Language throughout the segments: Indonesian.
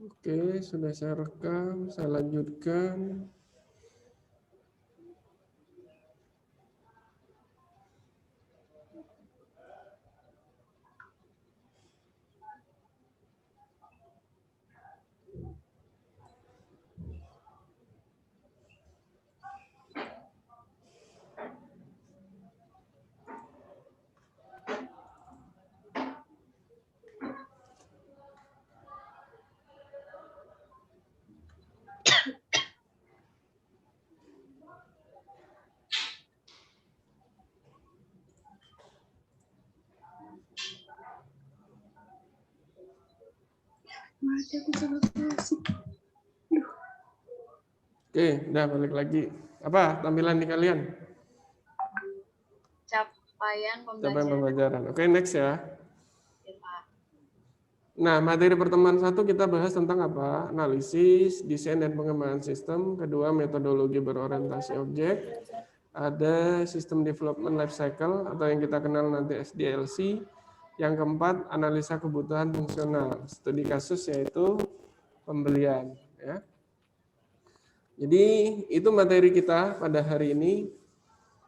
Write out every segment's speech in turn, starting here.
Oke, sudah saya rekam, saya lanjutkan. Oke, udah balik lagi. Apa tampilan di kalian? Capaian Capaian pembelajaran. pembelajaran. Oke, next ya. Ya, Pak. Nah, materi pertemuan 1 kita bahas tentang apa? Analisis, desain dan pengembangan sistem. Kedua, metodologi berorientasi objek. Ada sistem development life cycle atau yang kita kenal nanti SDLC. Yang keempat, analisa kebutuhan fungsional. Studi kasus yaitu pembelian. Ya. Jadi itu materi kita pada hari ini.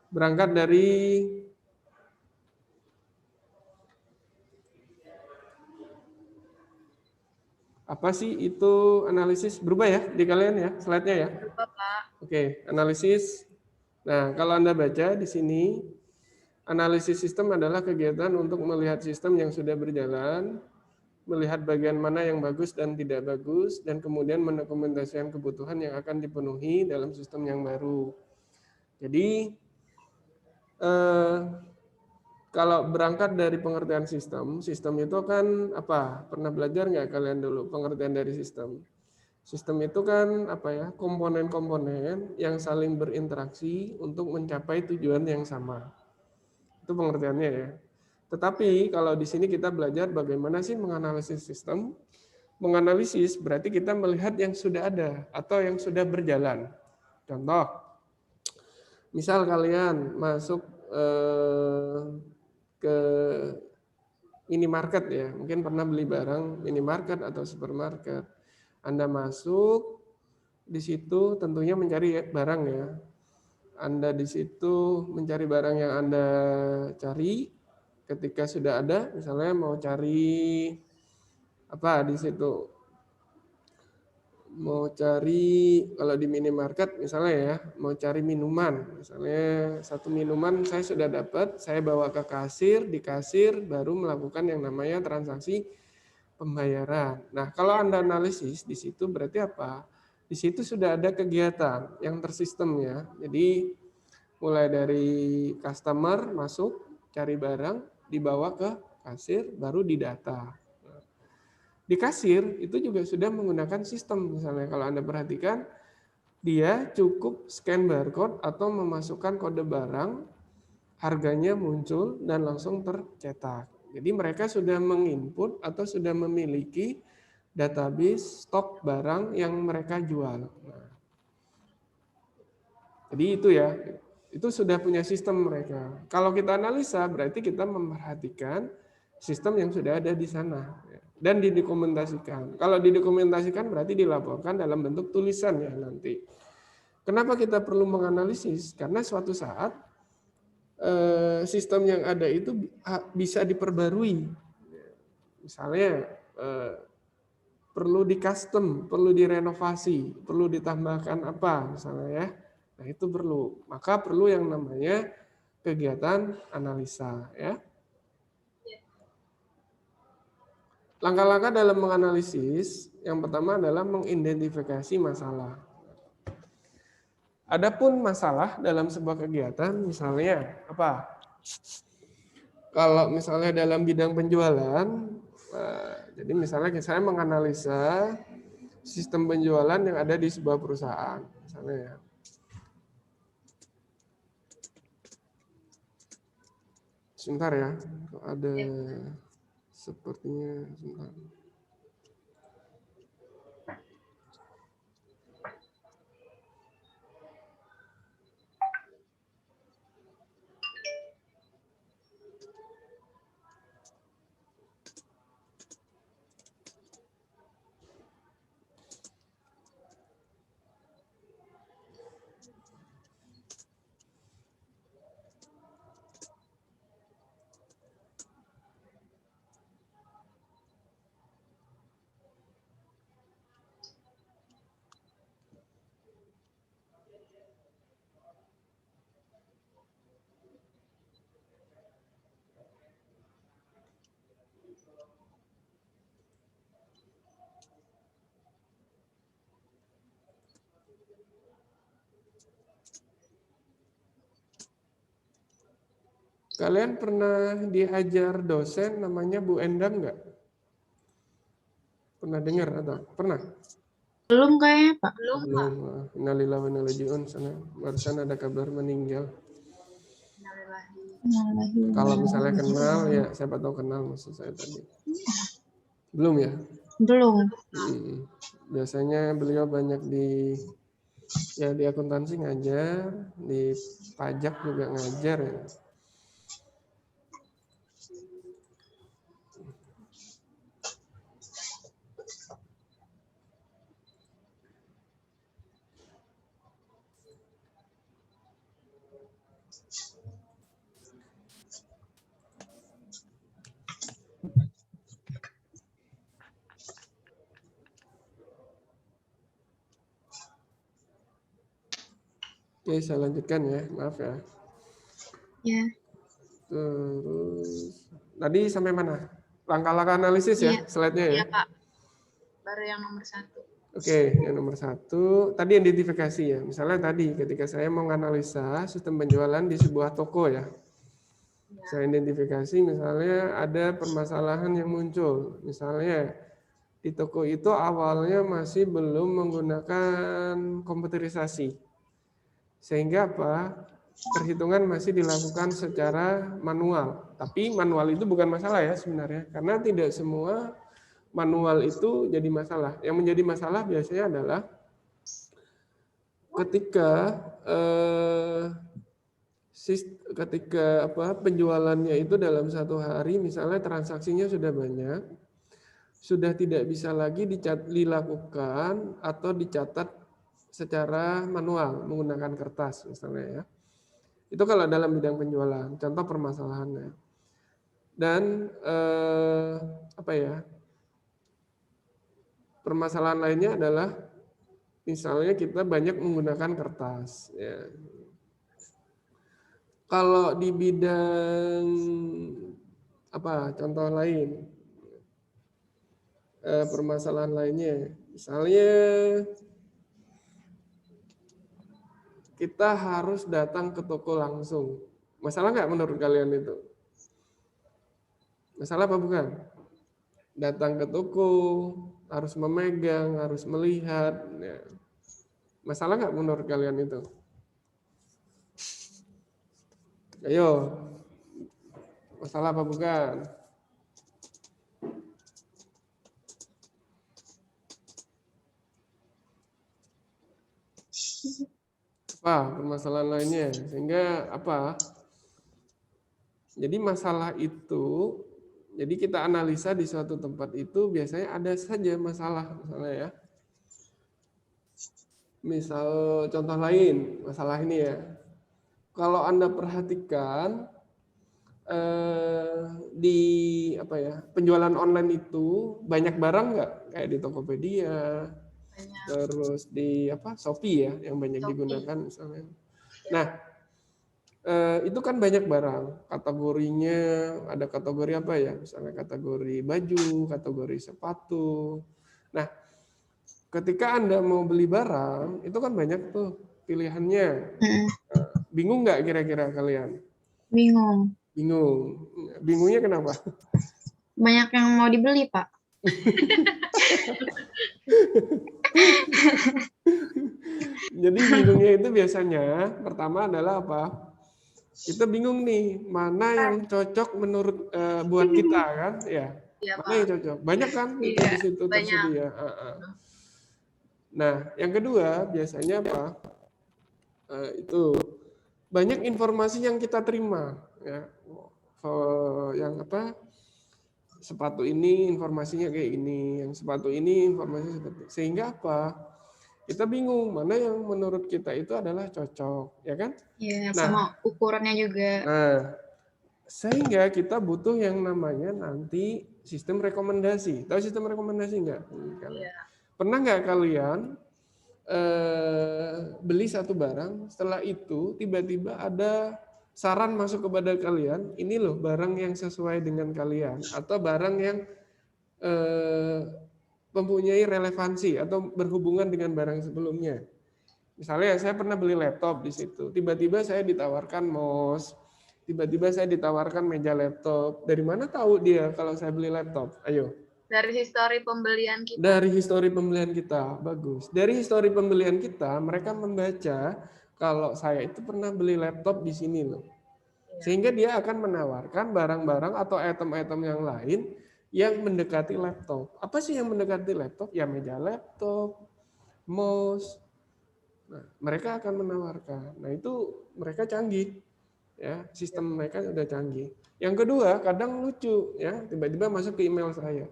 Berangkat dari apa sih itu analisis? Berubah ya di kalian ya slide-nya ya? Berubah, Pak. Oke, analisis. Nah, kalau Anda baca di sini, analisis sistem adalah kegiatan untuk melihat sistem yang sudah berjalan, melihat bagian mana yang bagus dan tidak bagus, dan kemudian mendokumentasikan kebutuhan yang akan dipenuhi dalam sistem yang baru. Jadi, kalau berangkat dari pengertian sistem, sistem itu kan apa? Pernah belajar nggak kalian dulu pengertian dari sistem? Sistem itu kan apa ya? Komponen-komponen yang saling berinteraksi untuk mencapai tujuan yang sama. Itu pengertiannya ya. Tetapi kalau di sini kita belajar bagaimana sih menganalisis sistem. Menganalisis berarti kita melihat yang sudah ada atau yang sudah berjalan. Contoh, misal kalian masuk ke minimarket ya, mungkin pernah beli barang minimarket atau supermarket. Anda masuk, di situ tentunya mencari barang ya. Anda di situ mencari barang yang Anda cari, ketika sudah ada, misalnya mau cari apa di situ, mau cari kalau di minimarket misalnya ya, mau cari minuman, misalnya satu minuman saya sudah dapat, saya bawa ke kasir, di kasir baru melakukan yang namanya transaksi pembayaran. Nah, kalau Anda analisis di situ berarti apa? Di situ sudah ada kegiatan yang tersistem ya. Jadi mulai dari customer masuk, cari barang, dibawa ke kasir, baru didata. Di kasir itu juga sudah menggunakan sistem. Misalnya kalau Anda perhatikan, dia cukup scan barcode atau memasukkan kode barang, harganya muncul dan langsung tercetak. Jadi mereka sudah menginput atau sudah memiliki database stok barang yang mereka jual. Nah, jadi itu ya, itu sudah punya sistem mereka. Kalau kita analisa berarti kita memperhatikan sistem yang sudah ada di sana dan didokumentasikan. Kalau didokumentasikan berarti dilaporkan dalam bentuk tulisan ya nanti. Kenapa kita perlu menganalisis? Karena suatu saat sistem yang ada itu bisa diperbarui. Misalnya perlu di custom, perlu direnovasi, perlu ditambahkan apa misalnya ya. Nah, itu perlu. Maka perlu yang namanya kegiatan analisa ya. Langkah-langkah dalam menganalisis yang pertama adalah mengidentifikasi masalah. Adapun masalah dalam sebuah kegiatan misalnya apa? Kalau misalnya dalam bidang penjualan, jadi misalnya saya menganalisa sistem penjualan yang ada di sebuah perusahaan, misalnya ya. Sebentar ya, ada sepertinya sebentar. Kalian pernah diajar dosen namanya Bu Endang nggak? Pernah dengar atau pernah? Belum kayaknya, Pak. Belum, Pak. Belum. Innalillahi wa inna ilaihi raji'un. Barusan ada kabar meninggal. Innalillahi. Kalau misalnya kenal ya siapa tahu kenal maksud saya tadi. Belum ya? Belum. Biasanya beliau banyak di akuntansi ngajar, di pajak juga ngajar ya. Oke, saya lanjutkan ya, maaf ya. Ya. Terus tadi sampai mana? Langkah-langkah analisis ya, Iya. slide-nya ya. Iya, Pak. Baru yang nomor 1. Oke, yang nomor 1 tadi identifikasi ya. Misalnya tadi ketika saya mau menganalisa sistem penjualan di sebuah toko ya. Saya identifikasi misalnya ada permasalahan yang muncul. Misalnya di toko itu awalnya masih belum menggunakan komputerisasi. Sehingga apa? Perhitungan masih dilakukan secara manual. Tapi manual itu bukan masalah ya sebenarnya. Karena tidak semua manual itu jadi masalah. Yang menjadi masalah biasanya adalah ketika penjualannya itu dalam satu hari misalnya transaksinya sudah banyak, sudah tidak bisa lagi dilakukan atau dicatat secara manual menggunakan kertas misalnya ya. Itu kalau dalam bidang penjualan, contoh permasalahannya. Dan permasalahan lainnya adalah misalnya kita banyak menggunakan kertas. Ya. Kalau di bidang contoh lain, permasalahan lainnya, misalnya kita harus datang ke toko langsung. Masalah nggak menurut kalian itu? Masalah apa bukan? Datang ke toko, harus memegang, harus melihat. Ya. Masalah nggak menurut kalian itu? Ayo, masalah apa bukan? Apa permasalahan lainnya? Sehingga apa? Jadi masalah itu, jadi kita analisa di suatu tempat itu biasanya ada saja masalah, misalnya ya. Misal contoh lain, masalah ini ya. Kalau Anda perhatikan di penjualan online itu banyak barang nggak? Kayak di Tokopedia, Banyak. terus di Shopee ya yang banyak Shopee. digunakan misalnya. Nah, itu kan banyak barang. Kategorinya ada kategori apa ya? Misalnya kategori baju, kategori sepatu. Nah, ketika Anda mau beli barang, itu kan banyak tuh pilihannya. Bingung nggak kira-kira kalian? Bingung. Bingung. Bingungnya kenapa? Banyak yang mau dibeli, Pak. Jadi bingungnya itu biasanya pertama adalah apa? Kita bingung nih mana yang cocok menurut buat kita kan? Ya. Iya, Mana Pak. yang cocok? Banyak kan itu Iya, di situ banyak. tersedia. Nah, yang kedua biasanya apa? Itu banyak informasi yang kita terima ya. Yang sepatu ini informasinya kayak ini, yang sepatu ini informasinya seperti ini. Sehingga apa? Kita bingung mana yang menurut kita itu adalah cocok, ya kan? Iya, Nah, sama ukurannya juga. Nah, sehingga kita butuh yang namanya nanti sistem rekomendasi. Tahu sistem rekomendasi nggak? Iya. Pernah nggak kalian beli satu barang, setelah itu tiba-tiba ada saran masuk kepada kalian, ini loh barang yang sesuai dengan kalian, atau barang yang mempunyai relevansi atau berhubungan dengan barang sebelumnya. Misalnya saya pernah beli laptop di situ, tiba-tiba saya ditawarkan mouse, tiba-tiba saya ditawarkan meja laptop. Dari mana tahu dia kalau saya beli laptop? Ayo. Dari histori pembelian kita. Dari histori pembelian kita, bagus. Dari histori pembelian kita, mereka membaca kalau saya itu pernah beli laptop di sini loh. Sehingga dia akan menawarkan barang-barang atau item-item yang lain yang mendekati laptop. Apa sih yang mendekati laptop? Ya meja laptop, mouse. Nah, mereka akan menawarkan. Nah, itu mereka canggih. Ya, sistem mereka sudah canggih. Yang kedua, kadang lucu ya, tiba-tiba masuk ke email saya.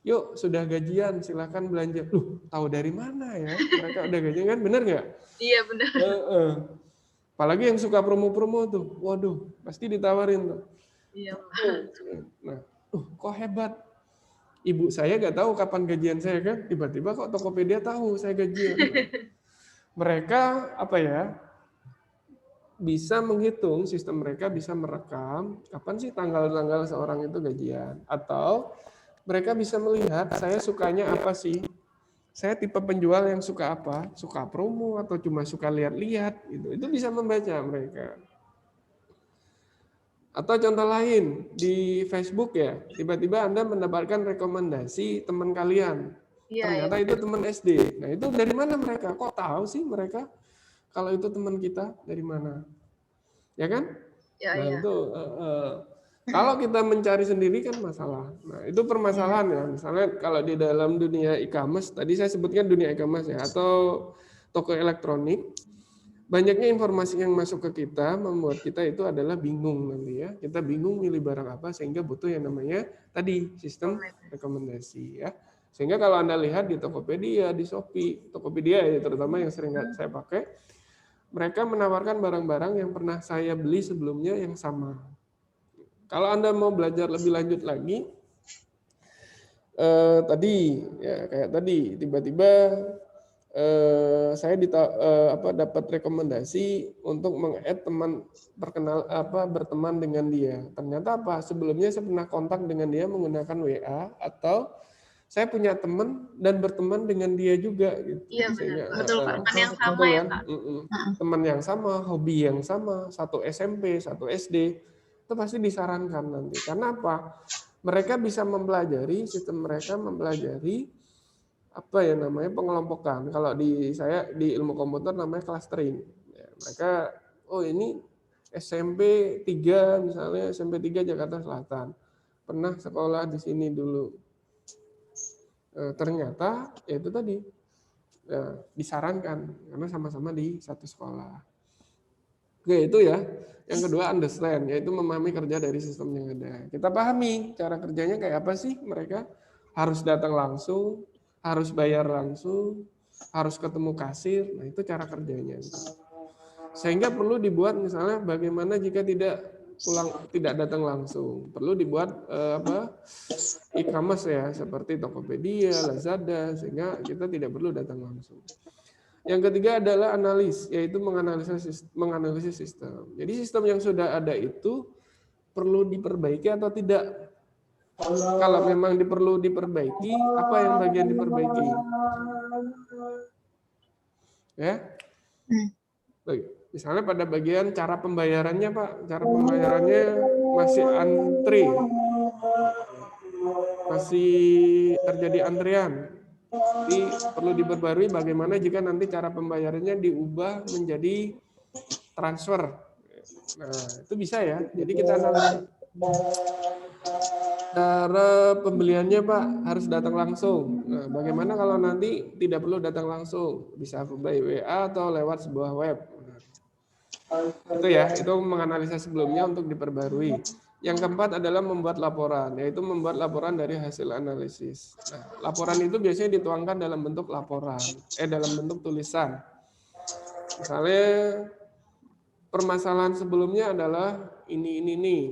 Yuk, sudah gajian, silakan belanja. Tahu dari mana ya? Mereka udah gajian kan, bener nggak? Iya benar. Apalagi yang suka promo-promo tuh, waduh, pasti ditawarin tuh. Iya. Nah, kok hebat. Ibu saya nggak tahu kapan gajian saya kan, tiba-tiba kok Tokopedia tahu saya gajian. Mereka apa ya? Bisa menghitung, sistem mereka bisa merekam kapan sih tanggal-tanggal seorang itu gajian, atau mereka bisa melihat saya sukanya apa sih, saya tipe penjual yang suka apa, suka promo atau cuma suka lihat-lihat, itu bisa membaca mereka. Atau contoh lain di Facebook ya, tiba-tiba Anda mendapatkan rekomendasi teman kalian, ternyata itu teman SD. Nah itu dari mana mereka? Kok tahu sih mereka kalau itu teman kita dari mana? Ya kan? Ya, nah ya. itu kalau kita mencari sendiri kan masalah. Nah itu permasalahan ya. Misalnya kalau di dalam dunia e-commerce, tadi saya sebutkan dunia e-commerce ya, atau toko elektronik, banyaknya informasi yang masuk ke kita membuat kita itu adalah bingung nanti ya. Kita bingung milih barang apa sehingga butuh yang namanya tadi sistem rekomendasi ya. Sehingga kalau Anda lihat di Tokopedia, di Shopee, Tokopedia ya terutama yang sering saya pakai, mereka menawarkan barang-barang yang pernah saya beli sebelumnya yang sama. Kalau Anda mau belajar lebih lanjut lagi, kayak tadi tiba-tiba saya dapat rekomendasi untuk meng-add teman berteman dengan dia. Ternyata sebelumnya saya pernah kontak dengan dia menggunakan WA, atau saya punya teman dan berteman dengan dia juga gitu. Iya benar. Betul Pak. Teman yang sama ya Pak. Teman yang sama, hobi yang sama, satu SMP, satu SD, itu pasti disarankan nanti. Karena apa? Mereka bisa mempelajari, sistem mereka mempelajari apa ya namanya pengelompokan. Kalau di saya di ilmu komputer namanya clustering. Ya, mereka ini SMP 3 misalnya, SMP 3 Jakarta Selatan. Pernah sekolah di sini dulu. Ternyata ya itu tadi disarankan karena sama-sama di satu sekolah. Oke, itu ya. Yang kedua understand, yaitu memahami kerja dari sistem yang ada. Kita pahami cara kerjanya kayak apa sih mereka. Harus datang langsung, harus bayar langsung, harus ketemu kasir. Nah, itu cara kerjanya. Sehingga perlu dibuat misalnya bagaimana jika tidak datang langsung. Perlu dibuat e-commerce ya, seperti Tokopedia, Lazada, sehingga kita tidak perlu datang langsung. Yang ketiga adalah analis, yaitu menganalisis sistem. Jadi sistem yang sudah ada itu perlu diperbaiki atau tidak. Kalau memang perlu diperbaiki, apa yang bagian diperbaiki? Ya. Misalnya pada bagian cara pembayarannya, Pak. Cara pembayarannya masih antri. Masih terjadi antrian. Jadi perlu diperbarui bagaimana jika nanti cara pembayarannya diubah menjadi transfer. Nah, itu bisa ya. Jadi kita analisa. Cara pembeliannya Pak harus datang langsung. Nah, bagaimana kalau nanti tidak perlu datang langsung, bisa by WA atau lewat sebuah web. Itu ya, itu menganalisa sebelumnya untuk diperbarui. Yang keempat adalah membuat laporan, yaitu membuat laporan dari hasil analisis. Nah, laporan itu biasanya dituangkan dalam bentuk laporan, dalam bentuk tulisan. Misalnya permasalahan sebelumnya adalah ini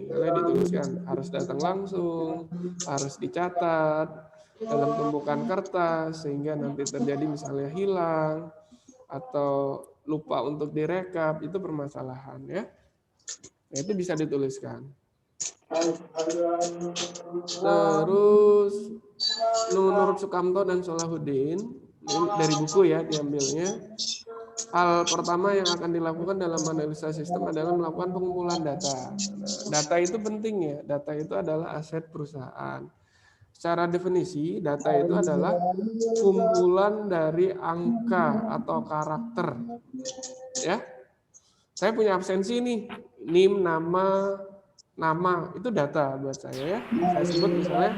misalnya dituliskan harus datang langsung, harus dicatat dalam tumpukan kertas sehingga nanti terjadi misalnya hilang atau lupa untuk direkap, itu permasalahan ya. Nah, itu bisa dituliskan. Terus menurut Sukamto dan Solahuddin, ini dari buku ya diambilnya, hal pertama yang akan dilakukan dalam analisa sistem adalah melakukan pengumpulan data. Nah, data itu penting ya. Data itu adalah aset perusahaan. Secara definisi, data itu adalah kumpulan dari angka atau karakter. Ya, saya punya absensi nih, NIM, nama itu data buat saya ya. Saya sebut misalnya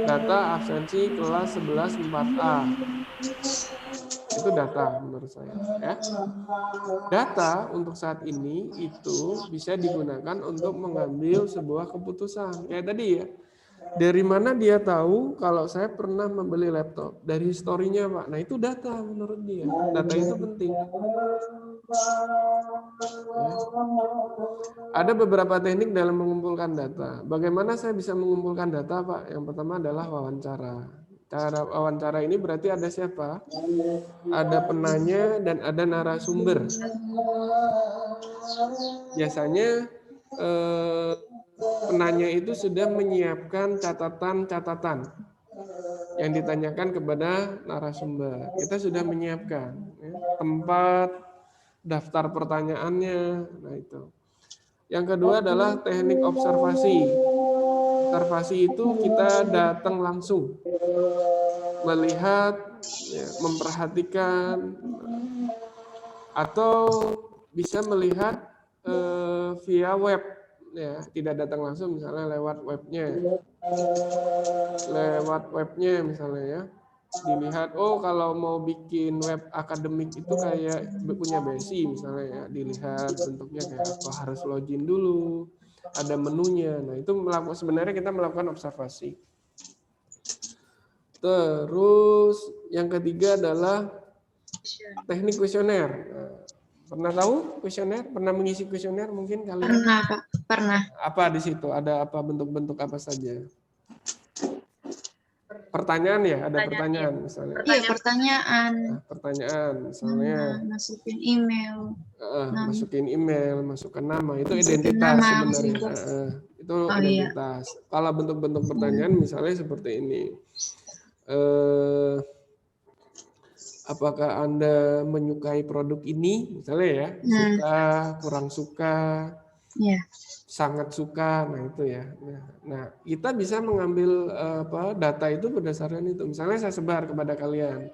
data absensi kelas 11 4A. Itu data menurut saya ya. Data untuk saat ini itu bisa digunakan untuk mengambil sebuah keputusan. Kayak tadi ya. Dari mana dia tahu kalau saya pernah membeli laptop? Dari historinya, Pak. Nah, itu data menurut dia. Data itu penting. Ya. Ada beberapa teknik dalam mengumpulkan data. Bagaimana saya bisa mengumpulkan data, Pak? Yang pertama adalah wawancara. Cara wawancara ini berarti ada siapa? Ada penanya dan ada narasumber. Biasanya penanya itu sudah menyiapkan catatan-catatan yang ditanyakan kepada narasumber. Kita sudah menyiapkan ya, tempat, daftar pertanyaannya. Nah, itu. Yang kedua adalah teknik observasi. Observasi itu kita datang langsung, melihat, ya, memperhatikan, atau bisa melihat via web, ya, tidak datang langsung, misalnya lewat webnya misalnya ya, dilihat, oh kalau mau bikin web akademik itu kayak punya BSI misalnya ya, dilihat bentuknya kayak apa, harus login dulu, ada menunya. Nah, itu sebenarnya kita melakukan observasi. Terus yang ketiga adalah teknik kuesioner. Nah, pernah tahu kuesioner? Pernah mengisi kuesioner mungkin kalian? Pernah, Pak. Pernah. Apa di situ? Ada apa, bentuk-bentuk apa saja? Pertanyaan ya, ada pertanyaan misalnya. Iya, pertanyaan. Nah, pertanyaan misalnya. Masukin email. Masukin email, masukkan nama, itu identitas sebenarnya. Itu identitas. Iya. Kalau bentuk-bentuk pertanyaan misalnya seperti ini. Apakah Anda menyukai produk ini? Misalnya ya, suka, kurang suka, sangat suka, nah itu ya. Nah, kita bisa mengambil data itu berdasarkan itu. Misalnya saya sebar kepada kalian.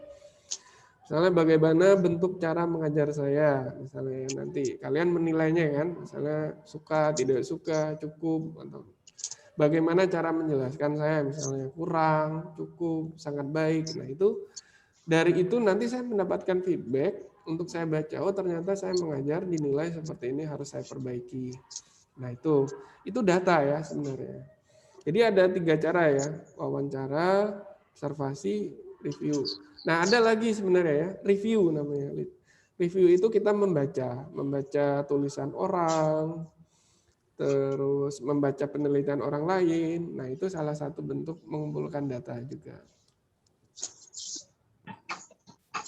Misalnya bagaimana bentuk cara mengajar saya, misalnya nanti kalian menilainya kan, misalnya suka, tidak suka, cukup, atau bagaimana cara menjelaskan saya, misalnya kurang, cukup, sangat baik. Nah, itu dari itu nanti saya mendapatkan feedback untuk saya baca, oh ternyata saya mengajar dinilai seperti ini, harus saya perbaiki. Nah, itu data ya sebenarnya. Jadi ada 3 cara ya, wawancara, observasi, review. Nah, ada lagi sebenarnya ya, review namanya. Review itu kita membaca tulisan orang, terus membaca penelitian orang lain. Nah, itu salah satu bentuk mengumpulkan data juga.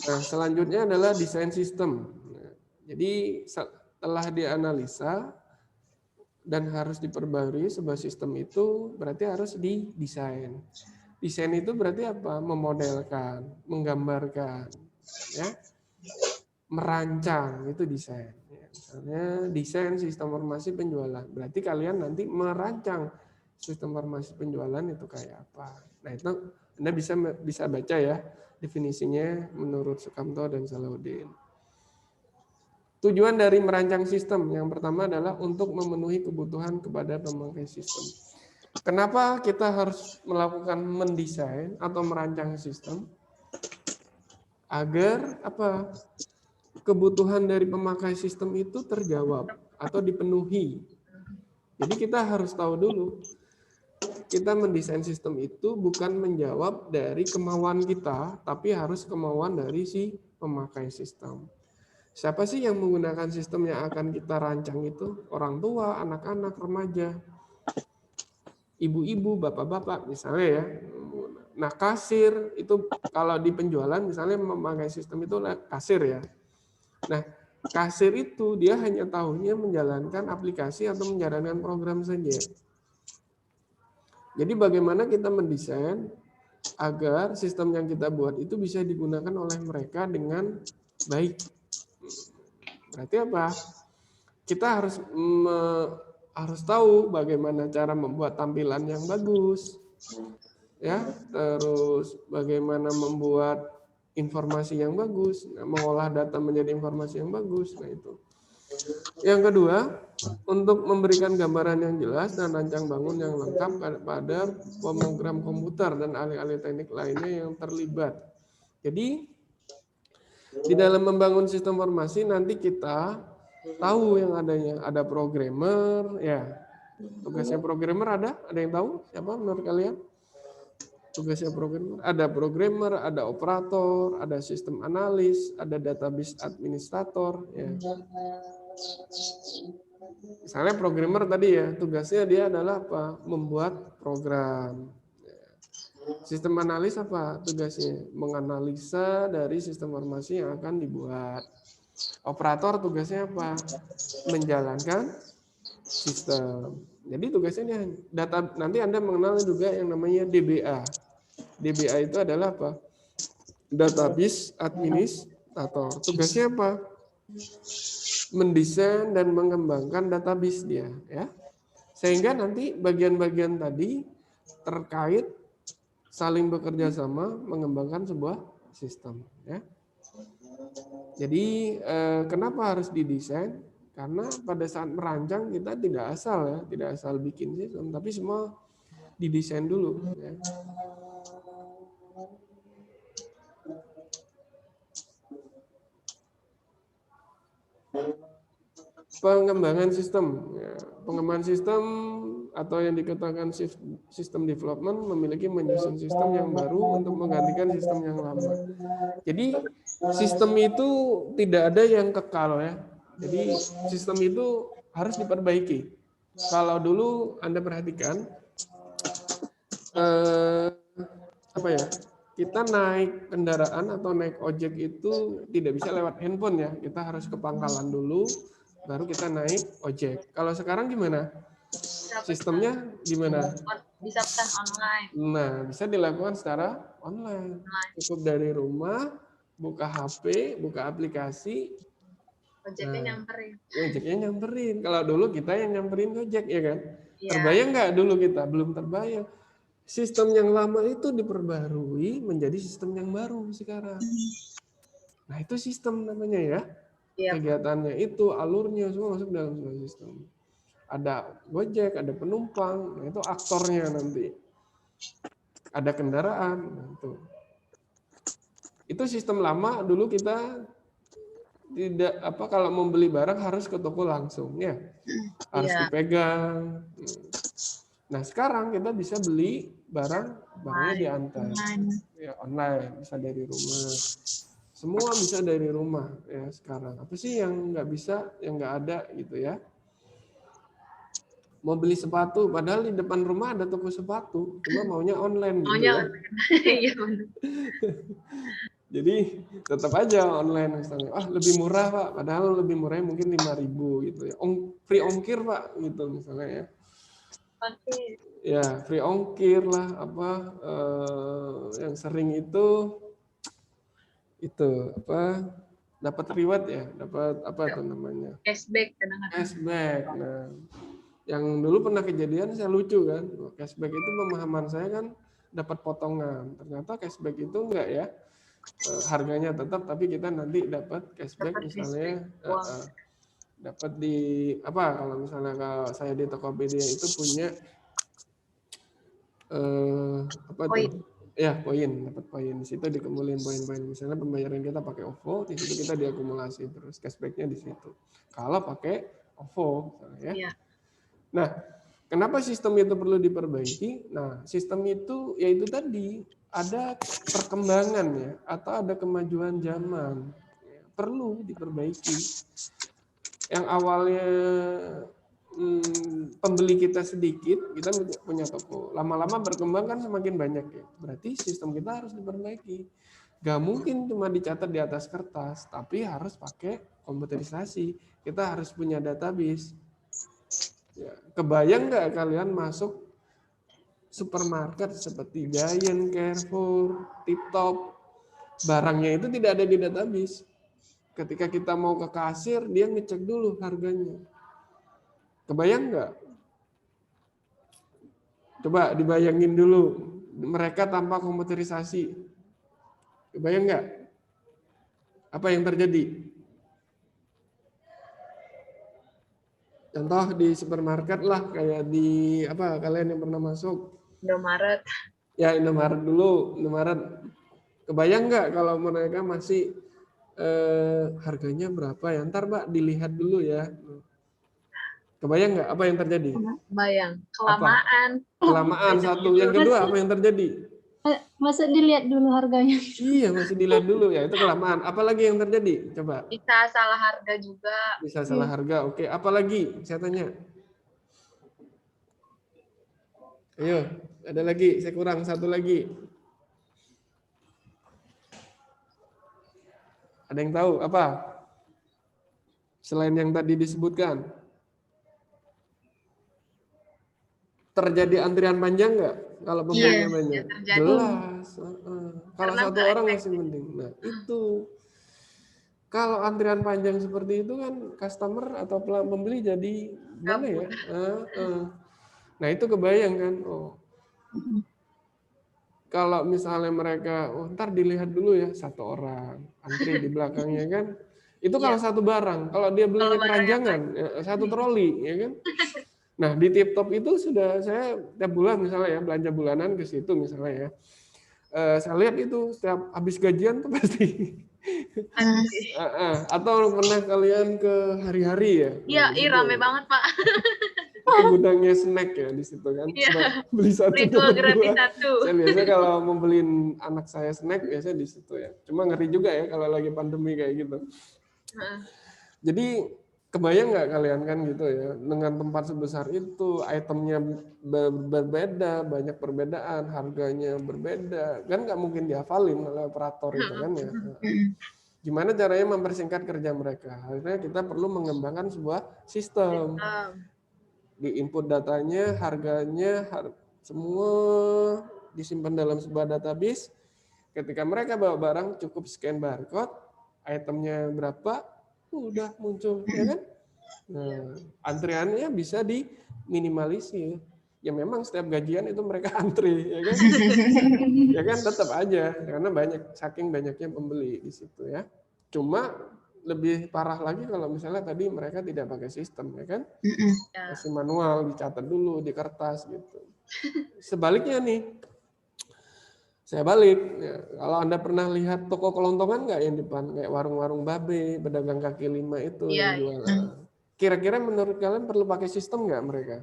Nah, selanjutnya adalah desain sistem. Jadi setelah dianalisa dan harus diperbarui sebuah sistem itu berarti harus didesain. Desain itu berarti apa? Memodelkan, menggambarkan, ya, merancang, itu desain. Misalnya desain sistem informasi penjualan, berarti kalian nanti merancang sistem informasi penjualan itu kayak apa. Nah, itu Anda bisa baca ya definisinya menurut Sukamto dan Salahuddin. Tujuan dari merancang sistem yang pertama adalah untuk memenuhi kebutuhan kepada pemakai sistem. Kenapa kita harus melakukan mendesain atau merancang sistem? Agar apa? Kebutuhan dari pemakai sistem itu terjawab atau dipenuhi. Jadi kita harus tahu dulu, kita mendesain sistem itu bukan menjawab dari kemauan kita, tapi harus kemauan dari si pemakai sistem. Siapa sih yang menggunakan sistem yang akan kita rancang itu? Orang tua, anak-anak, remaja, ibu-ibu, bapak-bapak misalnya ya. Nah, kasir itu kalau di penjualan misalnya memakai sistem itu kasir ya. Nah, kasir itu dia hanya tahunya menjalankan aplikasi atau menjalankan program saja. Jadi bagaimana kita mendesain agar sistem yang kita buat itu bisa digunakan oleh mereka dengan baik. Berarti apa? Kita harus tahu bagaimana cara membuat tampilan yang bagus, ya. Terus bagaimana membuat informasi yang bagus, mengolah data menjadi informasi yang bagus. Nah itu. Yang kedua, untuk memberikan gambaran yang jelas dan rancang bangun yang lengkap pada pemrogram komputer dan ahli-ahli teknik lainnya yang terlibat. Jadi di dalam membangun sistem informasi nanti kita tahu yang adanya, ada programmer, ya. Tugasnya programmer ada yang tahu? Siapa menurut kalian? Tugasnya programmer, ada operator, ada sistem analis, ada database administrator, ya. Misalnya programmer tadi ya, tugasnya dia adalah apa? Membuat program. Sistem analis apa tugasnya? Menganalisa dari sistem informasi yang akan dibuat. Operator tugasnya apa? Menjalankan sistem. Jadi tugasnya dia data. Nanti Anda mengenal juga yang namanya DBA. DBA itu adalah apa? Database administrator. Tugasnya apa? Mendesain dan mengembangkan database dia, ya. Sehingga nanti bagian-bagian tadi terkait saling bekerja sama mengembangkan sebuah sistem, ya. Jadi kenapa harus didesain? Karena pada saat merancang kita tidak asal bikin sistem, tapi semua didesain dulu, ya. Pengembangan sistem, ya. Pengembangan sistem atau yang dikatakan sistem development memiliki menyusun sistem yang baru untuk menggantikan sistem yang lama. Jadi sistem itu tidak ada yang kekal, ya. Jadi sistem itu harus diperbaiki. Kalau dulu Anda perhatikan, apa ya? Kita naik kendaraan atau naik ojek itu tidak bisa lewat handphone, ya. Kita harus ke pangkalan dulu, baru kita naik ojek. Kalau sekarang gimana? Sistemnya gimana? Bisa pesan online. Nah, bisa dilakukan secara online. Cukup dari rumah, buka HP, buka aplikasi. Ojeknya nyamperin. Ojeknya nyamperin. Kalau dulu kita yang nyamperin ojek, ya kan? Iya. Terbayang nggak dulu kita? Belum terbayang. Sistem yang lama itu diperbarui menjadi sistem yang baru sekarang. Nah, itu sistem namanya, ya. Iya. Kegiatannya itu, alurnya semua masuk dalam sebuah sistem. Ada Gojek, ada penumpang, nah itu aktornya nanti. Ada kendaraan, nah itu sistem lama. Dulu kita tidak kalau membeli barang harus ke toko langsung, ya, harus dipegang. Nah sekarang kita bisa beli barangnya diantar, ya, online, bisa dari rumah. Semua bisa dari rumah, ya sekarang. Apa sih yang nggak bisa, yang nggak ada gitu, ya? Mau beli sepatu, padahal di depan rumah ada toko sepatu, cuma maunya online gitu, ya. Iya benar. Jadi tetap aja online misalnya. Lebih murah Pak, padahal lebih murahnya mungkin 5.000 gitu, ya. Free ongkir Pak gitu misalnya, ya. Ya, free ongkir lah, yang sering itu apa, dapat reward, ya, dapat apa itu namanya? Cashback kadang-kadang. Cashback. Nah, yang dulu pernah kejadian saya lucu kan, cashback itu pemahaman saya kan dapat potongan. Ternyata cashback itu enggak, ya, harganya tetap, tapi kita nanti dapat cashback misalnya dapat di apa, kalau misalnya kalau saya di Tokopedia itu punya apa tuh? Ya, poin, dapat poin. Di situ dikumpulin poin-poin. Misalnya pembayaran kita pakai OVO, di situ kita diakumulasi terus cashback-nya di situ. Kalau pakai OVO, misalnya, ya. Iya. Nah, kenapa sistem itu perlu diperbaiki? Nah, sistem itu yaitu tadi ada perkembangan, ya, atau ada kemajuan zaman, ya, perlu diperbaiki. Yang awalnya pembeli kita sedikit, kita punya toko. Lama-lama berkembang kan semakin banyak, ya. Berarti sistem kita harus diperbaiki. Gak mungkin cuma dicatat di atas kertas, tapi harus pakai komputerisasi. Kita harus punya database. Ya, kebayang nggak kalian masuk supermarket seperti Giant, Carrefour, Tip Top, barangnya itu tidak ada di database. ketika kita mau ke kasir, dia ngecek dulu harganya. Kebayang nggak? Coba dibayangin dulu, mereka tanpa komputerisasi. Kebayang nggak? Apa yang terjadi? Contoh di supermarket lah, kayak di apa, kalian yang pernah masuk? Indomaret. Ya Indomaret dulu, Indomaret. Kebayang nggak kalau mereka masih harganya berapa ya? Ntar Mbak dilihat dulu ya. Kebayang nggak apa yang terjadi? Bayang. Kelamaan. Kelamaan satu. Yang kedua apa yang terjadi? Masa dilihat dulu harganya? Iya masih dilihat dulu ya, itu kelamaan. Apalagi yang terjadi? Coba. Bisa salah harga juga. Bisa salah harga. Oke, apalagi? Saya tanya. Ayo, ada lagi. Saya kurang satu lagi. Ada yang tahu apa? Selain yang tadi disebutkan. Terjadi antrian panjang nggak? Kalau pembelinya banyak? terjadi. Jelas. Kalau Karena satu nggak orang masih mending. Nah itu. Kalau antrian panjang seperti itu kan customer atau pembeli jadi gimana ya? Nah itu kebayang kan? Oh. Kalau misalnya mereka, ntar dilihat dulu ya satu orang antri di belakangnya kan? Itu kalau satu barang. Kalau dia belinya keranjangan, satu troli, ya kan? Nah di TipTop itu sudah saya tiap bulan misalnya ya belanja bulanan ke situ misalnya ya. Saya lihat itu setiap habis gajian tuh pasti. Atau pernah kalian ke hari-hari ya? Iya, rame banget Pak. Itu gudangnya snack ya di situ kan. Beli satu Beli dua gratis satu. Saya biasanya kalau mau beliin anak saya snack biasanya di situ ya. Cuma ngeri juga ya kalau lagi pandemi kayak gitu. Jadi kebayang nggak kalian kan gitu ya, dengan tempat sebesar itu, itemnya berbeda, banyak perbedaan, harganya berbeda, kan nggak mungkin dihafalin oleh operator itu kan ya. Gimana caranya mempersingkat kerja mereka? Akhirnya kita perlu mengembangkan sebuah sistem. Di input datanya, harganya, semua disimpan dalam sebuah database. Ketika mereka bawa barang, cukup scan barcode, itemnya berapa, udah muncul, ya kan? Nah, antriannya bisa diminimalisir. Ya memang setiap gajian itu mereka antri, ya kan? Ya kan tetap aja, karena saking banyaknya pembeli di situ ya. Cuma lebih parah lagi kalau misalnya tadi mereka tidak pakai sistem, ya kan? Masih manual, dicatat dulu di kertas gitu. Sebaliknya nih, saya balik. Ya, kalau Anda pernah lihat toko kelontongan nggak yang depan kayak warung-warung babe, pedagang kaki lima itu yang jual. Kira-kira menurut kalian perlu pakai sistem nggak mereka?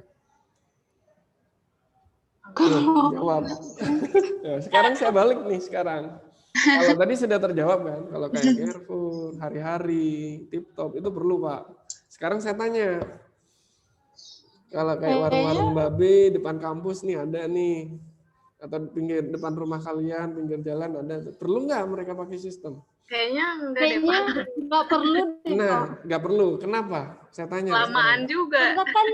Jawab. Ya, sekarang saya balik nih sekarang. Kalau tadi sudah terjawab kan, kalau kayak Carrefour, hari-hari, TipTop itu perlu Pak. Sekarang saya tanya, kalau kayak warung-warung babe depan kampus nih ada nih, atau pinggir depan rumah kalian, pinggir jalan ada, perlu nggak mereka pakai sistem? Kayaknya enggak deh Pak. Nggak perlu deh. Nah, nggak perlu. Kenapa? Saya tanya. Lamaan juga. Karena kan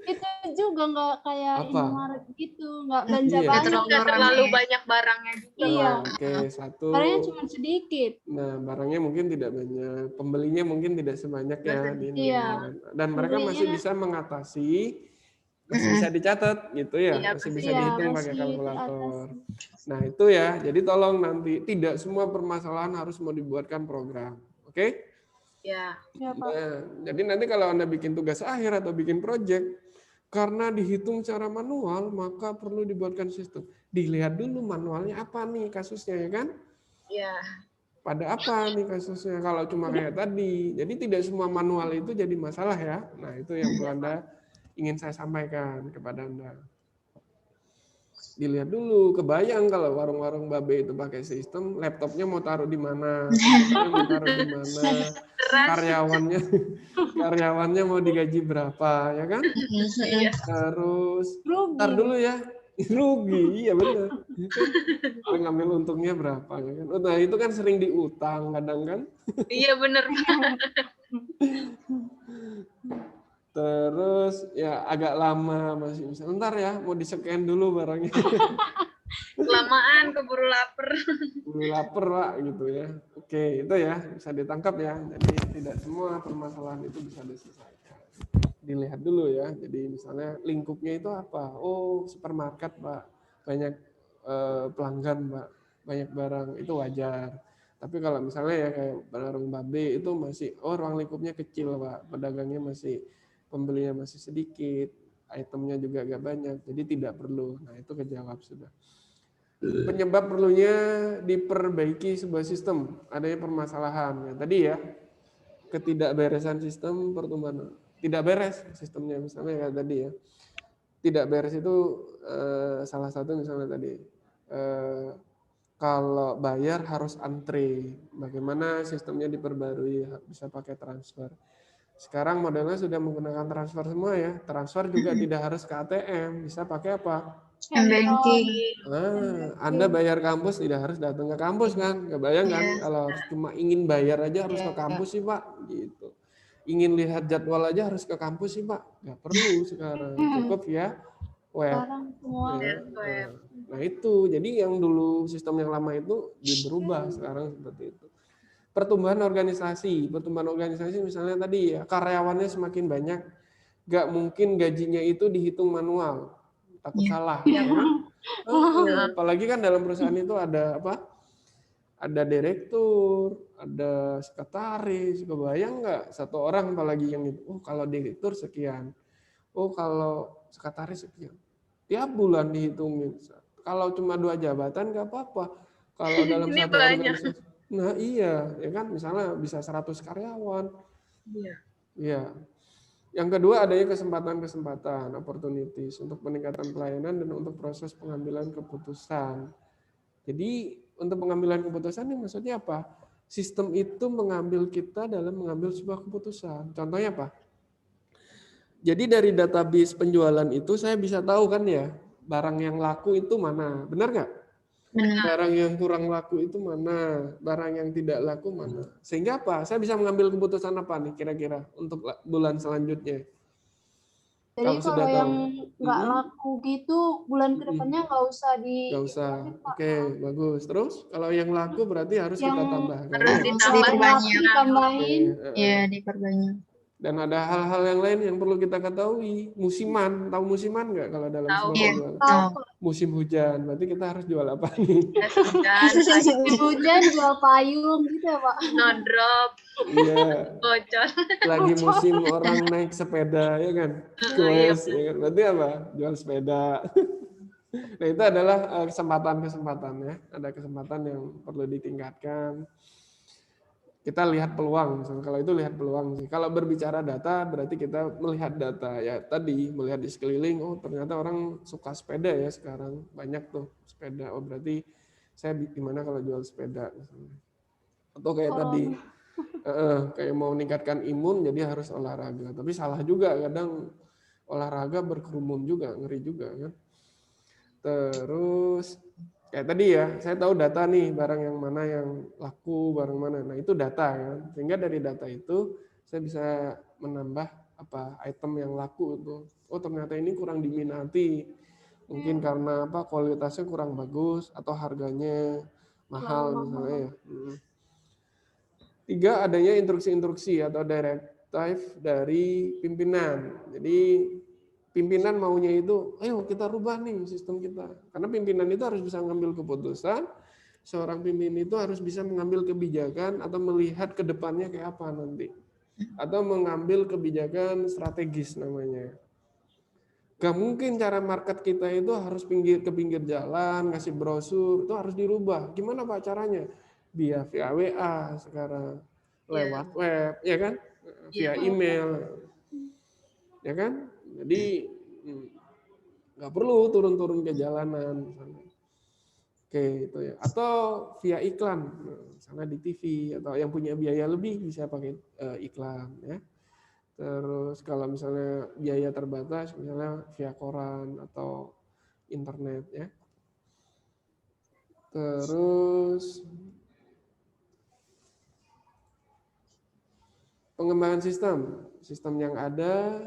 itu juga nggak kayak Indomaret gitu, nggak belanja banyak. Nggak terlalu banyak barangnya juga. Iya. Oke, satu. Barangnya cuma sedikit. Nah, barangnya mungkin tidak banyak, pembelinya mungkin tidak sebanyak ya di Indomaret. Dan mereka masih bisa mengatasi, masih bisa dicatat gitu ya, masih bisa dihitung pakai kalkulator. Nah itu ya, jadi tolong nanti tidak semua permasalahan harus mau dibuatkan program, oke? Ya. Nah, jadi nanti kalau Anda bikin tugas akhir atau bikin project, karena dihitung secara manual, maka perlu dibuatkan sistem. Dilihat dulu manualnya apa nih kasusnya ya kan? Iya. Pada apa nih kasusnya kalau cuma kayak tadi. Jadi tidak semua manual itu jadi masalah ya. Nah itu yang perlu Anda ingin saya sampaikan kepada Anda. Dilihat dulu, kebayang kalau warung-warung babe itu pakai sistem, laptopnya mau taruh di mana, mau taruh di mana, karyawannya mau digaji berapa, ya kan? Terus, ntar dulu ya, rugi, iya benar. Ngambil untungnya berapa, ya kan? Nah itu kan sering diutang kadang kan? Iya benar. Terus ya agak lama masih bisa. Ntar ya mau di-scan dulu barangnya. Kelamaan keburu lapar. Keburu lapar Pak gitu ya. Oke. Oke, itu ya bisa ditangkap ya. Jadi tidak semua permasalahan itu bisa diselesaikan. Dilihat dulu ya. Jadi misalnya lingkupnya itu apa? Oh, supermarket, Pak. Banyak pelanggan, Pak. Banyak barang, itu wajar. Tapi kalau misalnya ya kayak warung babe itu masih, oh ruang lingkupnya kecil, Pak. Pedagangnya masih, pembelinya masih sedikit. Itemnya juga agak banyak. Jadi tidak perlu. Nah, itu kejawab sudah. Penyebab perlunya diperbaiki sebuah sistem, adanya permasalahan. Ya, tadi ya, ketidakberesan sistem pertumbuhan. Tidak beres sistemnya, misalnya kayak tadi ya. Tidak beres itu salah satu misalnya tadi. Kalau bayar harus antre. Bagaimana sistemnya diperbarui, bisa pakai transfer. Sekarang modelnya sudah menggunakan transfer semua ya. Transfer juga tidak harus ke ATM, bisa pakai apa? M-banking. Anda bayar kampus tidak harus datang ke kampus kan? Nggak bayang kan? Kalau cuma ingin bayar aja harus ke kampus sih Pak, gitu. Ingin lihat jadwal aja harus ke kampus sih Pak, nggak perlu sekarang, cukup ya web. Sekarang semua. Ya. Nah itu, jadi yang dulu sistem yang lama itu berubah sekarang seperti itu. Pertumbuhan organisasi misalnya tadi ya karyawannya semakin banyak, nggak mungkin gajinya itu dihitung manual, takut salah. Ya. Apalagi kan dalam perusahaan itu ada apa? Ada direktur, ada sekretaris. Kebayang nggak satu orang apalagi yang itu? Oh kalau direktur sekian, oh kalau sekretaris sekian. Tiap bulan dihitungin. Kalau cuma 2 jabatan nggak apa-apa. Kalau dalam Ini satu banyak. organisasi, nah iya, ya kan misalnya bisa 100 karyawan. Iya. Iya. Yang kedua adanya kesempatan-kesempatan, opportunities untuk peningkatan pelayanan dan untuk proses pengambilan keputusan. Jadi untuk pengambilan keputusan ini maksudnya apa? Sistem itu mengambil kita dalam mengambil sebuah keputusan. Contohnya apa? Jadi dari database penjualan itu saya bisa tahu kan ya, barang yang laku itu mana. Benar nggak? Benar. Barang yang kurang laku itu mana, barang yang tidak laku mana. Sehingga apa? Saya bisa mengambil keputusan apa nih kira-kira untuk bulan selanjutnya. Jadi kalau yang nggak laku gitu, bulan kedepannya nggak usah di. Nggak usah. Oke, bagus. Terus kalau yang laku berarti harus Yang kita tambahkan. harus ditambahin. Ya, diperbanyak. Dan ada hal-hal yang lain yang perlu kita ketahui. Musiman, tahu musiman nggak kalau dalam sebuah penjualan? Musim hujan, berarti kita harus jual apa nih? Musim hujan jual payung gitu ya Pak? No-drop. Iya. Bocor. Lagi musim orang naik sepeda, ya kan? Goes, ya kan? Berarti apa? Jual sepeda. Nah itu adalah kesempatan-kesempatan ya. Ada kesempatan yang perlu ditingkatkan. Kita lihat peluang, misalnya kalau itu lihat peluang sih. Kalau berbicara data, berarti kita melihat data ya tadi, melihat di sekeliling. Oh ternyata orang suka sepeda ya sekarang, banyak tuh sepeda. Oh berarti saya gimana kalau jual sepeda misalnya. Atau kayak tadi, kayak mau meningkatkan imun, jadi harus olahraga. Tapi salah juga kadang olahraga berkerumun juga, ngeri juga kan. Terus kayak tadi ya, saya tahu data nih, barang yang mana yang laku, barang mana. Nah, itu data kan. Sehingga dari data itu saya bisa menambah apa item yang laku itu. Oh, ternyata ini kurang diminati. Mungkin karena apa? Kualitasnya kurang bagus atau harganya mahal misalnya ya. 3, adanya instruksi-instruksi atau directive dari pimpinan. Jadi pimpinan maunya itu, ayo kita rubah nih sistem kita. Karena pimpinan itu harus bisa mengambil keputusan, seorang pimpinan itu harus bisa mengambil kebijakan atau melihat ke depannya kayak apa nanti. Atau mengambil kebijakan strategis namanya. Gak mungkin cara market kita itu harus ke pinggir jalan, ngasih brosur, itu harus dirubah. Gimana Pak caranya? Via WA sekarang, lewat web, ya kan? Via email, ya kan? Jadi nggak perlu turun-turun ke jalanan misalnya. Oke itu ya. Atau via iklan, misalnya di TV atau yang punya biaya lebih bisa pakai iklan ya. Terus kalau misalnya biaya terbatas, misalnya via koran atau internet ya. Terus pengembangan sistem yang ada,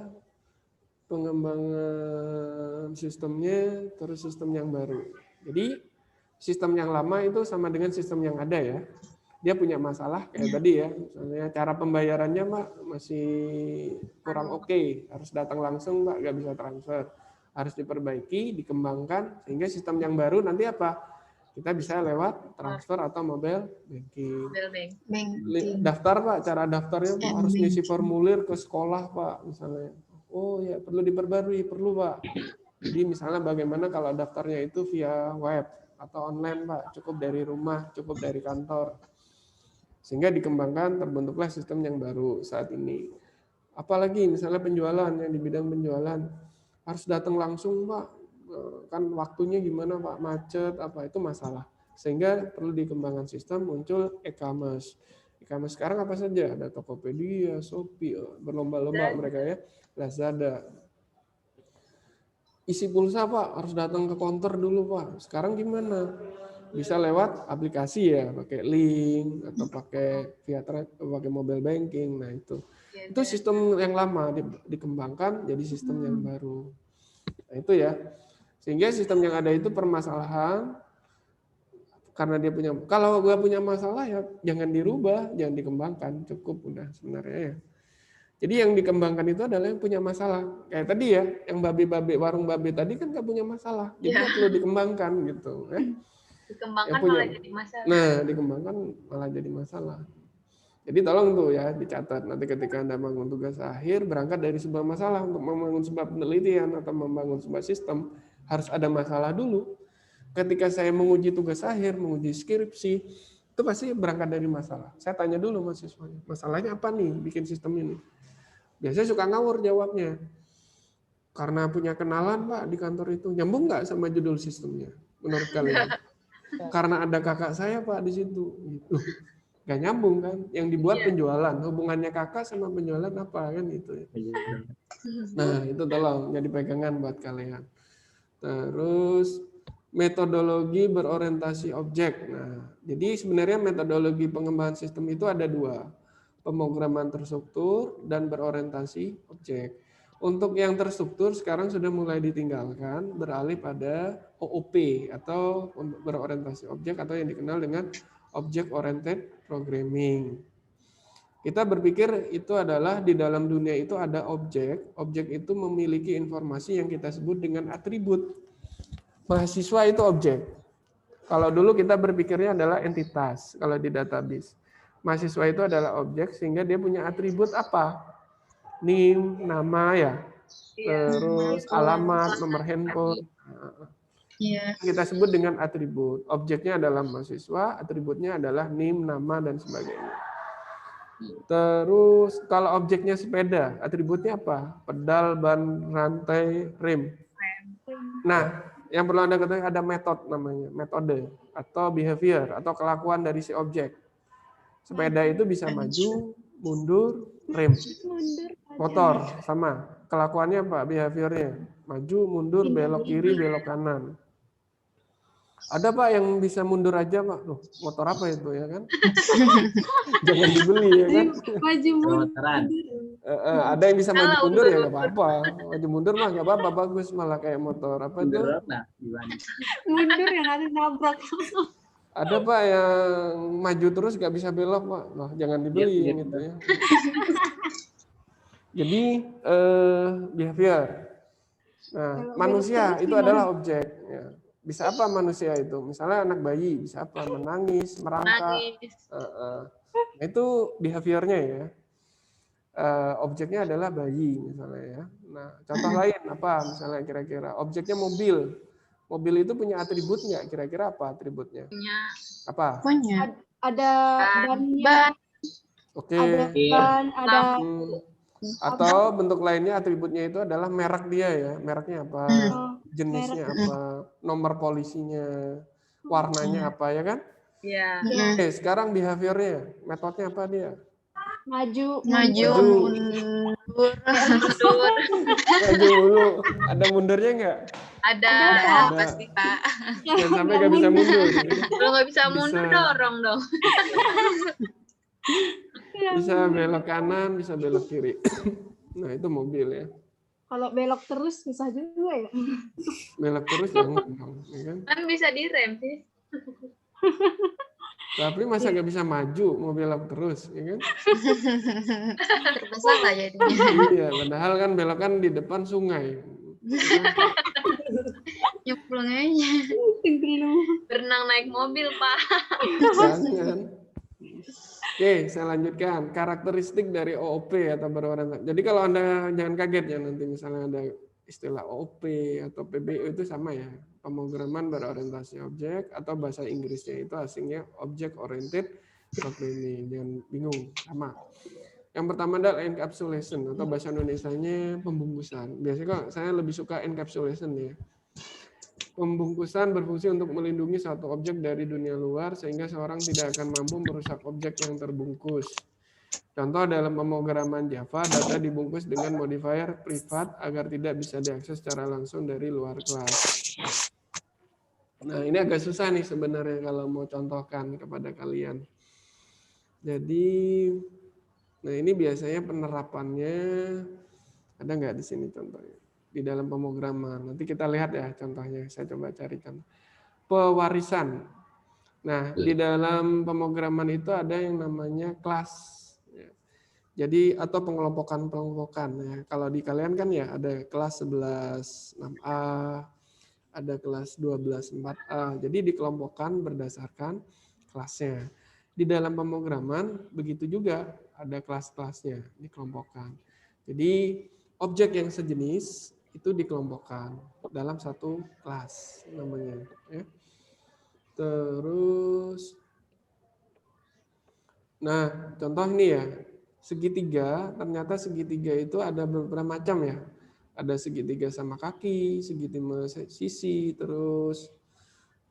pengembangan sistemnya, terus sistem yang baru. Jadi sistem yang lama itu sama dengan sistem yang ada ya. dia punya masalah kayak tadi ya, misalnya cara pembayarannya Mbak masih kurang oke, harus datang langsung Mbak, nggak bisa transfer, harus diperbaiki, dikembangkan sehingga sistem yang baru nanti apa? Kita bisa lewat transfer atau mobile banking. Banking. Daftar Pak, cara daftarnya Pak, harus ngisi formulir ke sekolah Pak misalnya. Oh ya perlu diperbarui, perlu Pak. Jadi misalnya bagaimana kalau daftarnya itu via web atau online Pak, cukup dari rumah, cukup dari kantor. Sehingga dikembangkan, terbentuklah sistem yang baru saat ini. Apalagi misalnya penjualan, yang di bidang penjualan, harus datang langsung Pak. Kan waktunya gimana Pak, macet, apa itu masalah. Sehingga perlu dikembangkan sistem, muncul e-commerce. E-commerce sekarang apa saja? Ada Tokopedia, Shopee, berlomba-lomba mereka ya, Lazada. Isi pulsa Pak, harus datang ke counter dulu Pak. Sekarang gimana? Bisa lewat aplikasi ya, pakai link atau pakai mobile banking. Nah itu sistem yang lama dikembangkan jadi sistem yang baru. Nah itu ya, sehingga sistem yang ada itu permasalahan karena dia punya. Kalau nggak punya masalah ya jangan dirubah, jangan dikembangkan, cukup udah sebenarnya ya. Jadi yang dikembangkan itu adalah yang punya masalah. Kayak tadi ya, yang babe-babe warung babe tadi kan nggak punya masalah, jadi nggak perlu dikembangkan gitu. Dikembangkan malah jadi masalah. Nah, dikembangkan malah jadi masalah. Jadi tolong tuh ya dicatat nanti ketika Anda bangun tugas akhir berangkat dari sebuah masalah untuk membangun sebuah penelitian atau membangun sebuah sistem harus ada masalah dulu. Ketika saya menguji tugas akhir, menguji skripsi, itu pasti berangkat dari masalah. Saya tanya dulu mahasiswanya, masalahnya apa nih bikin sistem ini? Biasanya suka ngawur jawabnya. Karena punya kenalan Pak di kantor itu, nyambung nggak sama judul sistemnya menurut kalian? Karena ada kakak saya Pak di situ. Gitu. Gak nyambung kan? Yang dibuat penjualan, hubungannya kakak sama penjualan apa kan itu ya. Nah itu tolong jadi pegangan buat kalian. Terus metodologi berorientasi objek. Nah jadi sebenarnya metodologi pengembangan sistem itu ada dua, pemrograman terstruktur dan berorientasi objek. Untuk yang terstruktur sekarang sudah mulai ditinggalkan, beralih pada OOP atau berorientasi objek atau yang dikenal dengan Object Oriented Programming. Kita berpikir itu adalah di dalam dunia itu ada objek. Objek itu memiliki informasi yang kita sebut dengan atribut. Mahasiswa itu objek. Kalau dulu kita berpikirnya adalah entitas kalau di database. Mahasiswa itu adalah objek sehingga dia punya atribut apa? NIM, nama ya. Terus alamat, nomor handphone. Kita sebut dengan atribut. Objeknya adalah mahasiswa, atributnya adalah NIM, nama, dan sebagainya. Terus kalau objeknya sepeda, atributnya apa? Pedal, ban, rantai, rem. Nah, yang perlu Anda ketahui ada metode atau behavior atau kelakuan dari si objek. Sepeda itu bisa maju, mundur, rem. Motor sama. Kelakuannya apa? Behaviornya. Maju, mundur, belok kiri, belok kanan. Ada Pak yang bisa mundur aja Pak. Loh, motor apa itu ya kan? Jangan dibeli ya kan? Maju mundur. Ada yang bisa maju mundur ya nggak apa-apa. Maju mundur mah nggak apa-apa, bagus malah kayak motor apa itu? Mundur yang harus nabrak. Ada Pak yang maju terus nggak bisa belok Pak. Loh, jangan dibeli yang itu ya. Jadi behavior. Nah, manusia itu adalah objek. Ya. Bisa apa manusia itu? Misalnya anak bayi, bisa apa? Menangis, merangkak. Nah, itu behaviornya ya. Objeknya adalah bayi misalnya ya. Nah, contoh lain apa? Misalnya kira-kira objeknya mobil. Mobil itu punya atribut nggak? Kira-kira apa atributnya? Apa? Punya. Ada bannya. Oke. Ada ban, ada atau bentuk lainnya atributnya itu adalah merek dia ya. Mereknya apa? Jenisnya apa? Nomor polisinya, warnanya apa ya kan? Iya. Oke, sekarang behaviornya, metodenya apa dia? maju, mundur. Maju dulu. Ada mundurnya nggak? Ada. Pasti Pak. Jangan sampai nggak bisa mundur. Kalau nggak bisa mundur dorong dong. Bisa belok kanan, bisa belok kiri. Nah itu mobil ya. Kalau belok terus susah juga ya. Belok terus jangan dong, ya kan? Kan bisa direm sih. Tapi masa nggak bisa maju, mau belok terus, ya kan? Serba salah jadinya. Iya, padahal kan belok kan di depan sungai. Nyemplung aja. Berenang naik mobil, Pak. Jangan. Oke, saya lanjutkan. Karakteristik dari OOP atau berorientasi. Jadi kalau Anda jangan kaget ya nanti misalnya ada istilah OOP atau PBO itu sama ya. Pemrograman berorientasi objek atau bahasa Inggrisnya itu asingnya Object Oriented Programming. Jangan bingung, sama. Yang pertama adalah encapsulation atau bahasa Indonesianya pembungkusan. Biasanya kok saya lebih suka encapsulation ya. Pembungkusan berfungsi untuk melindungi satu objek dari dunia luar sehingga seorang tidak akan mampu merusak objek yang terbungkus. Contoh dalam pemrograman Java, data dibungkus dengan modifier privat agar tidak bisa diakses secara langsung dari luar kelas. Nah, ini agak susah nih sebenarnya kalau mau contohkan kepada kalian. Jadi, nah ini biasanya penerapannya ada nggak di sini contohnya? Di dalam pemrograman. Nanti kita lihat ya contohnya. Saya coba carikan. Pewarisan. Nah, di dalam pemrograman itu ada yang namanya kelas. Jadi atau pengelompokan. Ya. Kalau di kalian kan ya ada kelas 11 6A, ada kelas 12 4A. Jadi dikelompokkan berdasarkan kelasnya. Di dalam pemrograman begitu juga ada kelas-kelasnya dikelompokkan. Jadi objek yang sejenis itu dikelompokkan dalam satu kelas namanya. Ya. Terus, nah contoh ini ya, segitiga, ternyata segitiga itu ada beberapa macam ya. Ada segitiga sama kaki, segitiga sisi, terus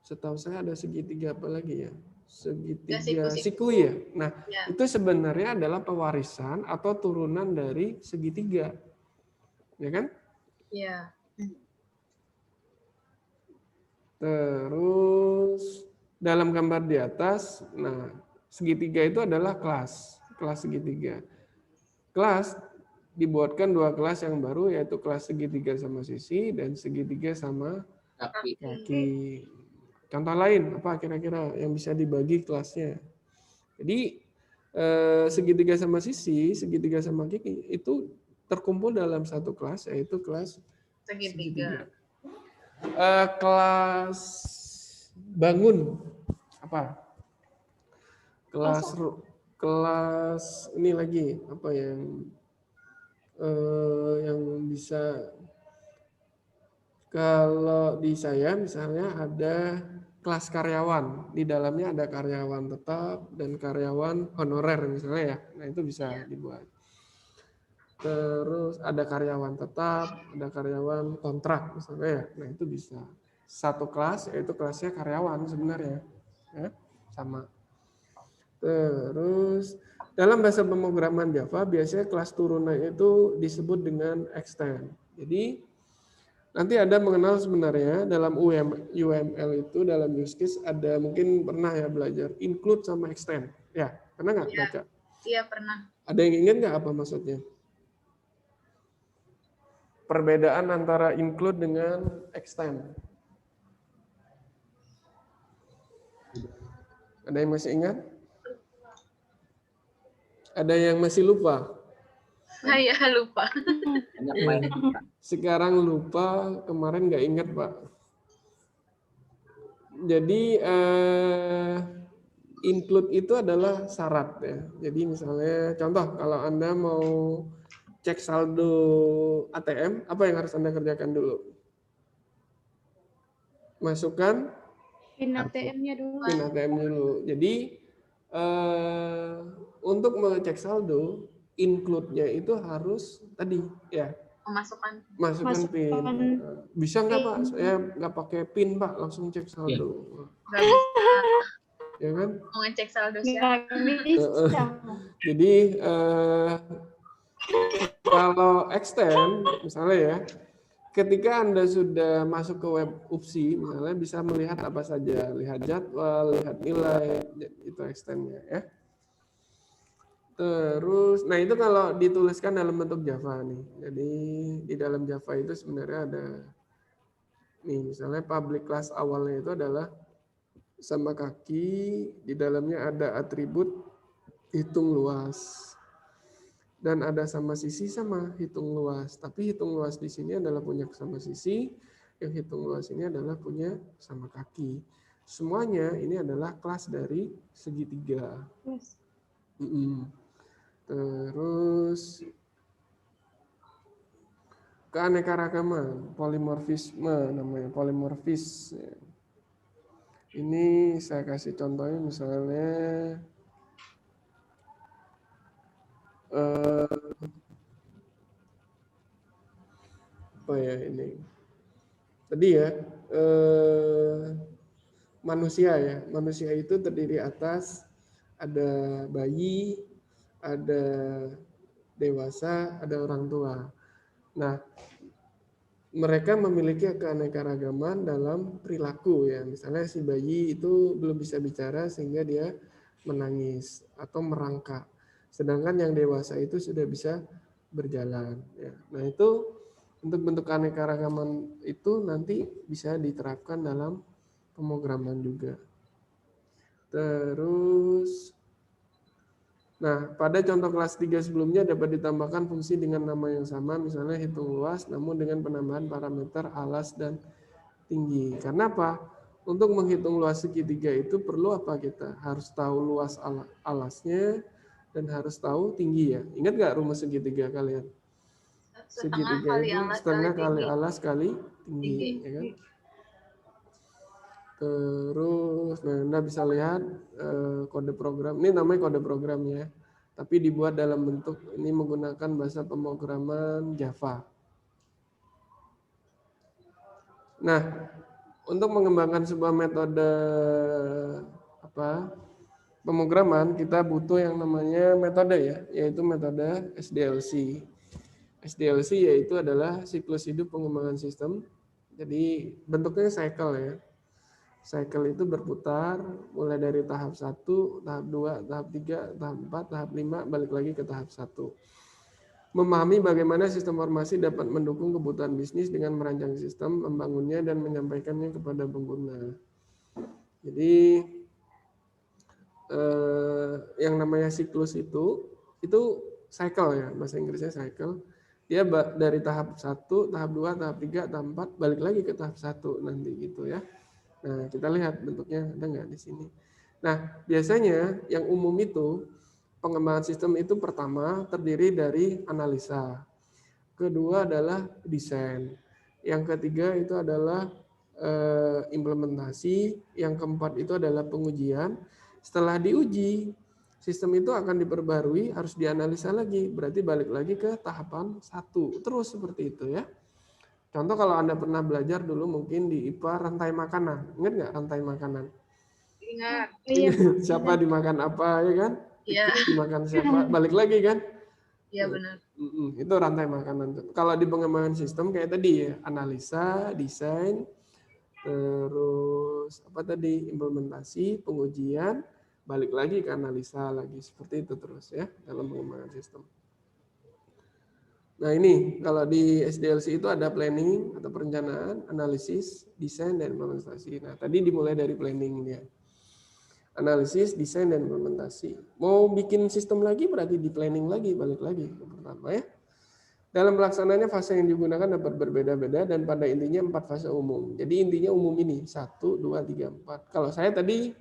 setahu saya ada segitiga apa lagi ya? Segitiga siku ya. Nah, itu sebenarnya adalah pewarisan atau turunan dari segitiga. Ya kan? Iya. Terus dalam gambar di atas, nah segitiga itu adalah kelas segitiga. Kelas dibuatkan dua kelas yang baru yaitu kelas segitiga sama sisi dan segitiga sama kaki. Contoh lain apa kira-kira yang bisa dibagi kelasnya? Jadi segitiga sama sisi, segitiga sama kaki itu terkumpul dalam satu kelas yaitu kelas segitiga. Kelas bangun apa? Kelas ini lagi apa yang bisa kalau di saya misalnya ada kelas karyawan, di dalamnya ada karyawan tetap dan karyawan honorer misalnya ya. Nah, itu bisa dibuat. Terus ada karyawan tetap, ada karyawan kontrak misalnya ya. Nah, itu bisa. Satu kelas yaitu kelasnya karyawan sebenarnya. Ya, sama. Terus dalam bahasa pemrograman Java biasanya kelas turunan itu disebut dengan extend. Jadi nanti Anda mengenal sebenarnya dalam UML itu dalam use case ada mungkin pernah ya belajar include sama extend. Ya, pernah nggak baca? Iya, pernah. Ada yang ingat nggak apa maksudnya? Perbedaan antara include dengan extend. Ada yang masih ingat? Ada yang masih lupa? Saya lupa. Sekarang lupa, kemarin nggak ingat, Pak. Jadi include itu adalah syarat ya. Jadi misalnya contoh kalau Anda mau cek saldo ATM, apa yang harus Anda kerjakan dulu? Masukkan PIN ATM-nya dulu. PIN ATM-nya dulu. Jadi untuk mengecek saldo, include-nya itu harus tadi ya. Masukkan PIN. Bisa nggak Pak? Saya nggak pakai PIN Pak, langsung cek saldo. Nggak bisa. Ya kan? Mau ngecek saldo siapa? Jadi kalau extend misalnya ya, ketika Anda sudah masuk ke web UPSI misalnya bisa melihat apa saja, lihat jadwal, lihat nilai, itu extend-nya ya. Terus, nah itu kalau dituliskan dalam bentuk Java nih. Jadi di dalam Java itu sebenarnya ada nih misalnya public class awalnya itu adalah sama kaki, di dalamnya ada atribut hitung luas. Dan ada sama sisi sama hitung luas. Tapi hitung luas di sini adalah punya sama sisi, yang hitung luas ini adalah punya sama kaki. Semuanya ini adalah kelas dari segitiga. Yes. Terus keanekaragaman, polimorfisme namanya, polimorfis. Ini saya kasih contohnya misalnya apa ya ini? Tadi ya manusia ya. Manusia itu terdiri atas ada bayi, ada dewasa, ada orang tua. Nah, mereka memiliki keanekaragaman dalam perilaku ya. Misalnya si bayi itu belum bisa bicara sehingga dia menangis atau merangkak. Sedangkan yang dewasa itu sudah bisa berjalan ya. Nah, itu untuk bentuk keanekaragaman itu nanti bisa diterapkan dalam pemrograman juga. Terus nah, pada contoh kelas 3 sebelumnya dapat ditambahkan fungsi dengan nama yang sama, misalnya hitung luas, namun dengan penambahan parameter alas dan tinggi. Karena apa? Untuk menghitung luas segitiga itu perlu apa kita? Harus tahu luas alasnya dan harus tahu tinggi ya. Ingat nggak rumus segitiga kalian? Segitiga itu setengah kali alas kali tinggi. Ya kan? Terus, nah Anda bisa lihat kode program. Ini namanya kode program ya. Tapi dibuat dalam bentuk ini menggunakan bahasa pemrograman Java. Nah, untuk mengembangkan sebuah metode pemrograman, kita butuh yang namanya metode ya, yaitu metode SDLC. SDLC yaitu adalah siklus hidup pengembangan sistem. Jadi bentuknya cycle ya. Cycle itu berputar mulai dari tahap 1, tahap 2, tahap 3, tahap 4, tahap 5, balik lagi ke tahap 1. Memahami bagaimana sistem informasi dapat mendukung kebutuhan bisnis dengan merancang sistem, membangunnya, dan menyampaikannya kepada pengguna. Jadi, yang namanya siklus itu cycle ya, bahasa Inggrisnya cycle. Dia dari tahap 1, tahap 2, tahap 3, tahap 4, balik lagi ke tahap 1 nanti gitu ya. Nah, kita lihat bentuknya ada nggak di sini. Nah, biasanya yang umum itu pengembangan sistem itu pertama terdiri dari analisa. Kedua adalah desain. Yang ketiga itu adalah implementasi. Yang keempat itu adalah pengujian. Setelah diuji, sistem itu akan diperbarui, harus dianalisa lagi. Berarti balik lagi ke tahapan 1. Terus seperti itu ya. Contoh kalau Anda pernah belajar dulu mungkin di IPA rantai makanan. Ingat nggak rantai makanan? Ingat. Iya. Siapa dimakan apa ya kan? Iya. Dimakan siapa? Balik lagi kan? Iya benar. Itu rantai makanan. Kalau di pengembangan sistem kayak tadi ya, analisa, desain, terus apa tadi? Implementasi, pengujian, balik lagi ke analisa lagi. Seperti itu terus ya dalam pengembangan sistem. Nah ini kalau di SDLC itu ada planning atau perencanaan, analisis, desain, dan implementasi. Nah tadi dimulai dari planning dia. Analisis, desain, dan implementasi. Mau bikin sistem lagi berarti di planning lagi, balik lagi ke pertama ya. Dalam pelaksanaannya fase yang digunakan dapat berbeda-beda dan pada intinya 4 fase umum. Jadi intinya umum ini 1, 2, 3, 4. Kalau saya tadi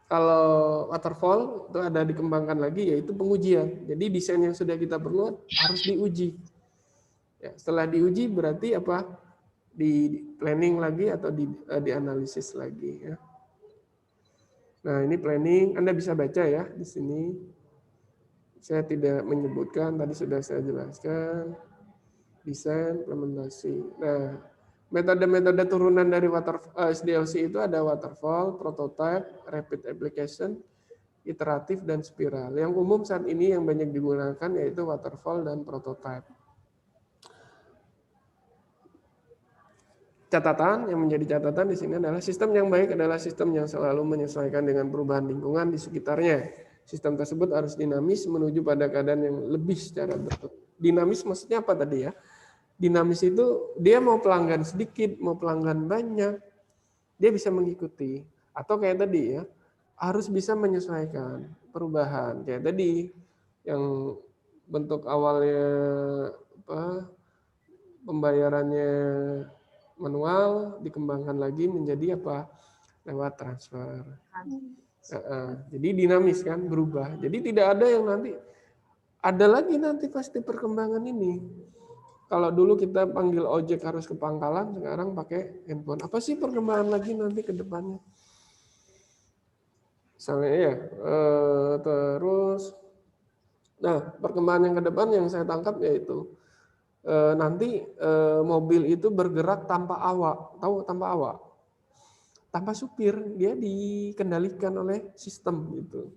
kalau waterfall itu ada dikembangkan lagi yaitu pengujian. Jadi desain yang sudah kita perlu harus diuji. Ya, setelah diuji berarti apa? Di planning lagi atau dianalisis lagi ya. Nah, ini planning Anda bisa baca ya di sini. Saya tidak menyebutkan, tadi sudah saya jelaskan. Desain, implementasi. Nah, metode-metode turunan dari SDLC itu ada waterfall, prototype, rapid application, iteratif, dan spiral. Yang umum saat ini yang banyak digunakan yaitu waterfall dan prototype. Catatan yang menjadi catatan di sini adalah sistem yang baik adalah sistem yang selalu menyesuaikan dengan perubahan lingkungan di sekitarnya. Sistem tersebut harus dinamis menuju pada keadaan yang lebih secara betul. Dinamis maksudnya apa tadi ya? Dinamis itu dia mau pelanggan sedikit, mau pelanggan banyak, dia bisa mengikuti. Atau kayak tadi ya, harus bisa menyesuaikan perubahan. Kayak tadi yang bentuk awalnya apa, pembayarannya manual dikembangkan lagi menjadi apa? Lewat transfer. Jadi dinamis kan, berubah. Jadi tidak ada yang nanti ada lagi nanti pasti perkembangan ini. Kalau dulu kita panggil ojek harus ke pangkalan, sekarang pakai handphone. Apa sih perkembangan lagi nanti ke depannya? Misalnya ya, terus, nah perkembangan yang ke depan yang saya tangkap yaitu nanti mobil itu bergerak tanpa awak, tahu tanpa awak, tanpa supir, dia dikendalikan oleh sistem gitu.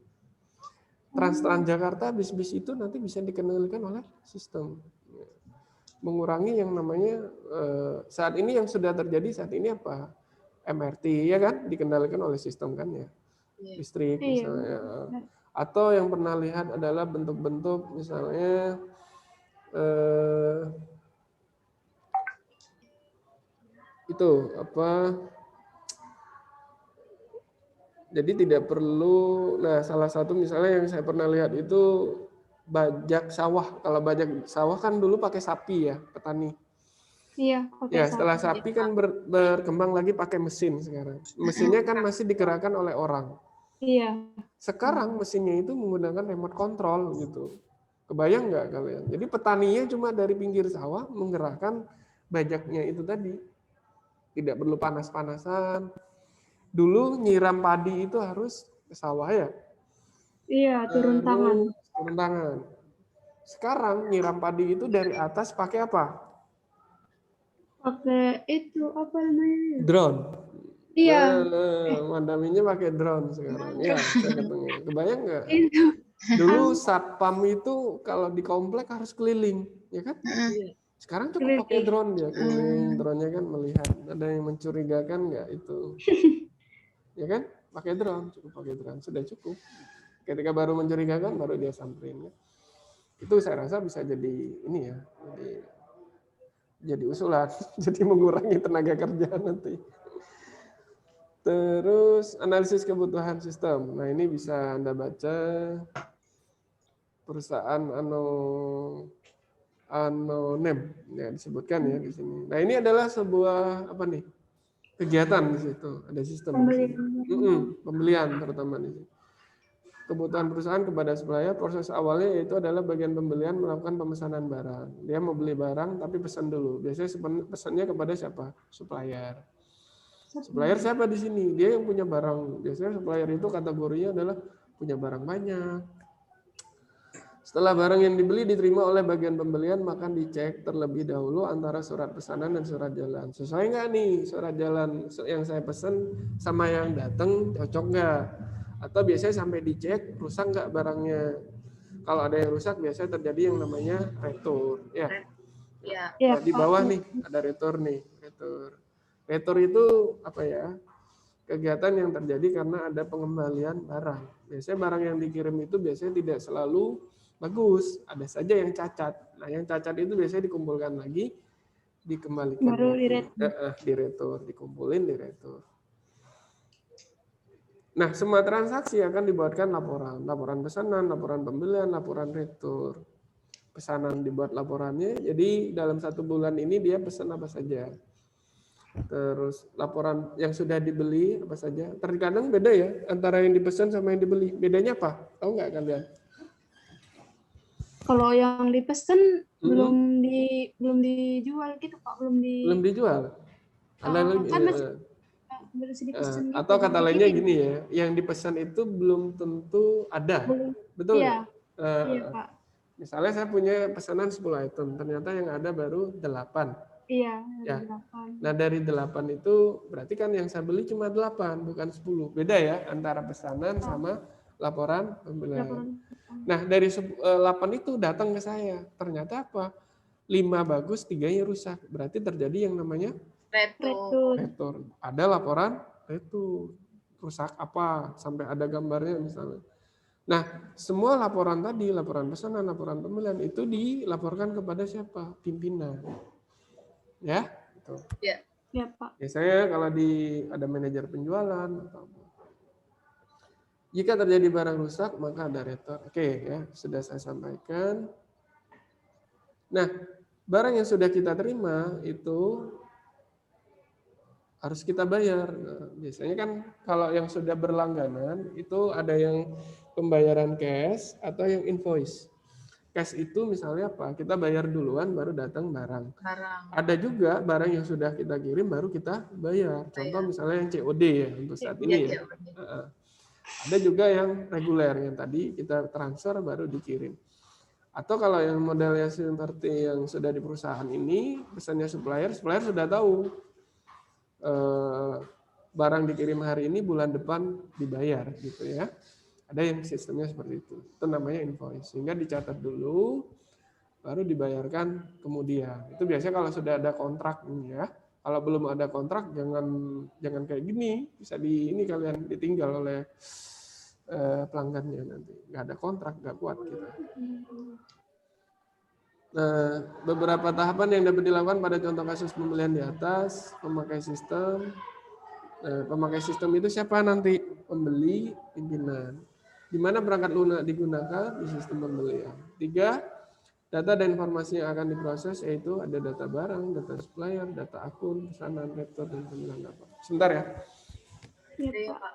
Transjakarta bis-bis itu nanti bisa dikendalikan oleh sistem. Mengurangi yang namanya saat ini yang sudah terjadi saat ini apa? MRT ya kan dikendalikan oleh sistem kan ya. Listrik misalnya. Atau yang pernah lihat adalah bentuk-bentuk misalnya itu apa? Jadi tidak perlu. Nah, salah satu misalnya yang saya pernah lihat itu bajak sawah. Kalau bajak sawah kan dulu pakai sapi ya, petani. Iya, Ya, setelah sapi kan berkembang lagi pakai mesin sekarang. Mesinnya kan masih digerakkan oleh orang. Iya. Sekarang mesinnya itu menggunakan remote control gitu. Kebayang nggak kalian? Jadi petaninya cuma dari pinggir sawah menggerakkan bajaknya itu tadi. Tidak perlu panas-panasan. Dulu nyiram padi itu harus ke sawah ya. Iya, turun tangan. Turun tangan. Sekarang nyiram padi itu dari atas pakai apa? Pakai itu apa namanya? Drone. Iya. Mandaminya pakai drone sekarang. Ya, saya ketemu. Kebayang nggak? Itu. Dulu satpam itu kalau di komplek harus keliling, ya kan? Sekarang cukup pakai drone dia keliling, drone-nya kan melihat ada yang mencurigakan nggak itu, ya kan? Pakai drone, cukup pakai drone, sudah cukup. Ketika baru mencurigakan, baru dia samperin. Ya. Itu saya rasa bisa jadi ini ya, jadi usulan, jadi mengurangi tenaga kerja nanti. Terus analisis kebutuhan sistem. Nah ini bisa Anda baca perusahaan anonim ya disebutkan ya di sini. Nah ini adalah sebuah apa nih kegiatan di situ ada sistem pembelian terutama di sini. Kebutuhan perusahaan kepada supplier proses awalnya yaitu adalah bagian pembelian melakukan pemesanan barang. Dia mau beli barang tapi pesan dulu. Biasanya pesannya kepada siapa? Supplier. Supplier siapa di sini? Dia yang punya barang. Biasanya supplier itu kategorinya adalah punya barang banyak. Setelah barang yang dibeli diterima oleh bagian pembelian, maka dicek terlebih dahulu antara surat pesanan dan surat jalan. Sesuai nggak nih surat jalan yang saya pesan sama yang datang, cocok nggak? Atau biasanya sampai dicek, rusak nggak barangnya? Kalau ada yang rusak, biasanya terjadi yang namanya retur. Ya. Nah, di bawah nih ada retur nih, retur. Retur itu apa ya? Kegiatan yang terjadi karena ada pengembalian barang. Biasanya barang yang dikirim itu biasanya tidak selalu bagus, ada saja yang cacat. Nah, yang cacat itu biasanya dikumpulkan lagi, dikembalikan. Baru diretur, dikumpulin, diretur. Nah, semua transaksi akan dibuatkan laporan. Laporan pesanan, laporan pembelian, laporan retur. Pesanan dibuat laporannya, jadi dalam 1 bulan ini dia pesan apa saja. Terus laporan yang sudah dibeli apa saja. Terkadang beda ya antara yang dipesan sama yang dibeli. Bedanya apa? Tahu nggak kalian? Kalau yang dipesan belum dijual gitu Pak, belum dijual. Kan masih dipesan atau gitu, kata lainnya gini ya, yang dipesan itu belum tentu ada. Betul iya. ya? Iya, Pak. Misalnya saya punya pesanan 10 item, ternyata yang ada baru 8. Iya, ya. 8. Nah, dari 8 itu berarti kan yang saya beli cuma 8, bukan 10. Beda ya antara pesanan sama laporan pembelian. Nah, dari 8 itu datang ke saya. Ternyata apa? 5 bagus, 3-nya rusak. Berarti terjadi yang namanya retur. Ada laporan retur. Rusak apa? Sampai ada gambarnya misalnya. Nah, semua laporan tadi, laporan pesanan, laporan pembelian itu dilaporkan kepada siapa? Pimpinan. Ya? Gitu. Ya. Ya, Pak. Biasanya kalau ada manajer penjualan atau apa. Jika terjadi barang rusak, maka ada return. Oke, ya, sudah saya sampaikan. Nah, barang yang sudah kita terima itu harus kita bayar. Nah, biasanya kan kalau yang sudah berlangganan itu ada yang pembayaran cash atau yang invoice. Cash itu misalnya apa? Kita bayar duluan baru datang barang. Ada juga barang yang sudah kita kirim baru kita bayar. Contoh misalnya yang COD ya untuk saat ini ya. Ada juga yang reguler yang tadi kita transfer baru dikirim. Atau kalau yang modelnya seperti yang sudah di perusahaan ini, pesannya supplier sudah tahu barang dikirim hari ini bulan depan dibayar gitu ya. Ada yang sistemnya seperti itu. Itu namanya invoice. Sehingga dicatat dulu, baru dibayarkan kemudian. Itu biasanya kalau sudah ada kontrak ya. Kalau belum ada kontrak jangan kayak gini. Bisa ini kalian ditinggal oleh pelanggannya nanti. Nggak ada kontrak, nggak kuat gitu. Nah, beberapa tahapan yang dapat dilakukan pada contoh kasus pembelian di atas, pemakai sistem. Nah, pemakai sistem itu siapa nanti? Pembeli, pimpinan. Di mana perangkat lunak digunakan? Di sistem pembelian. 3, data dan informasi yang akan diproses yaitu ada data barang, data supplier, data akun, pesanan, retur, dan pemilihan apa. Sebentar ya. Iya, Pak.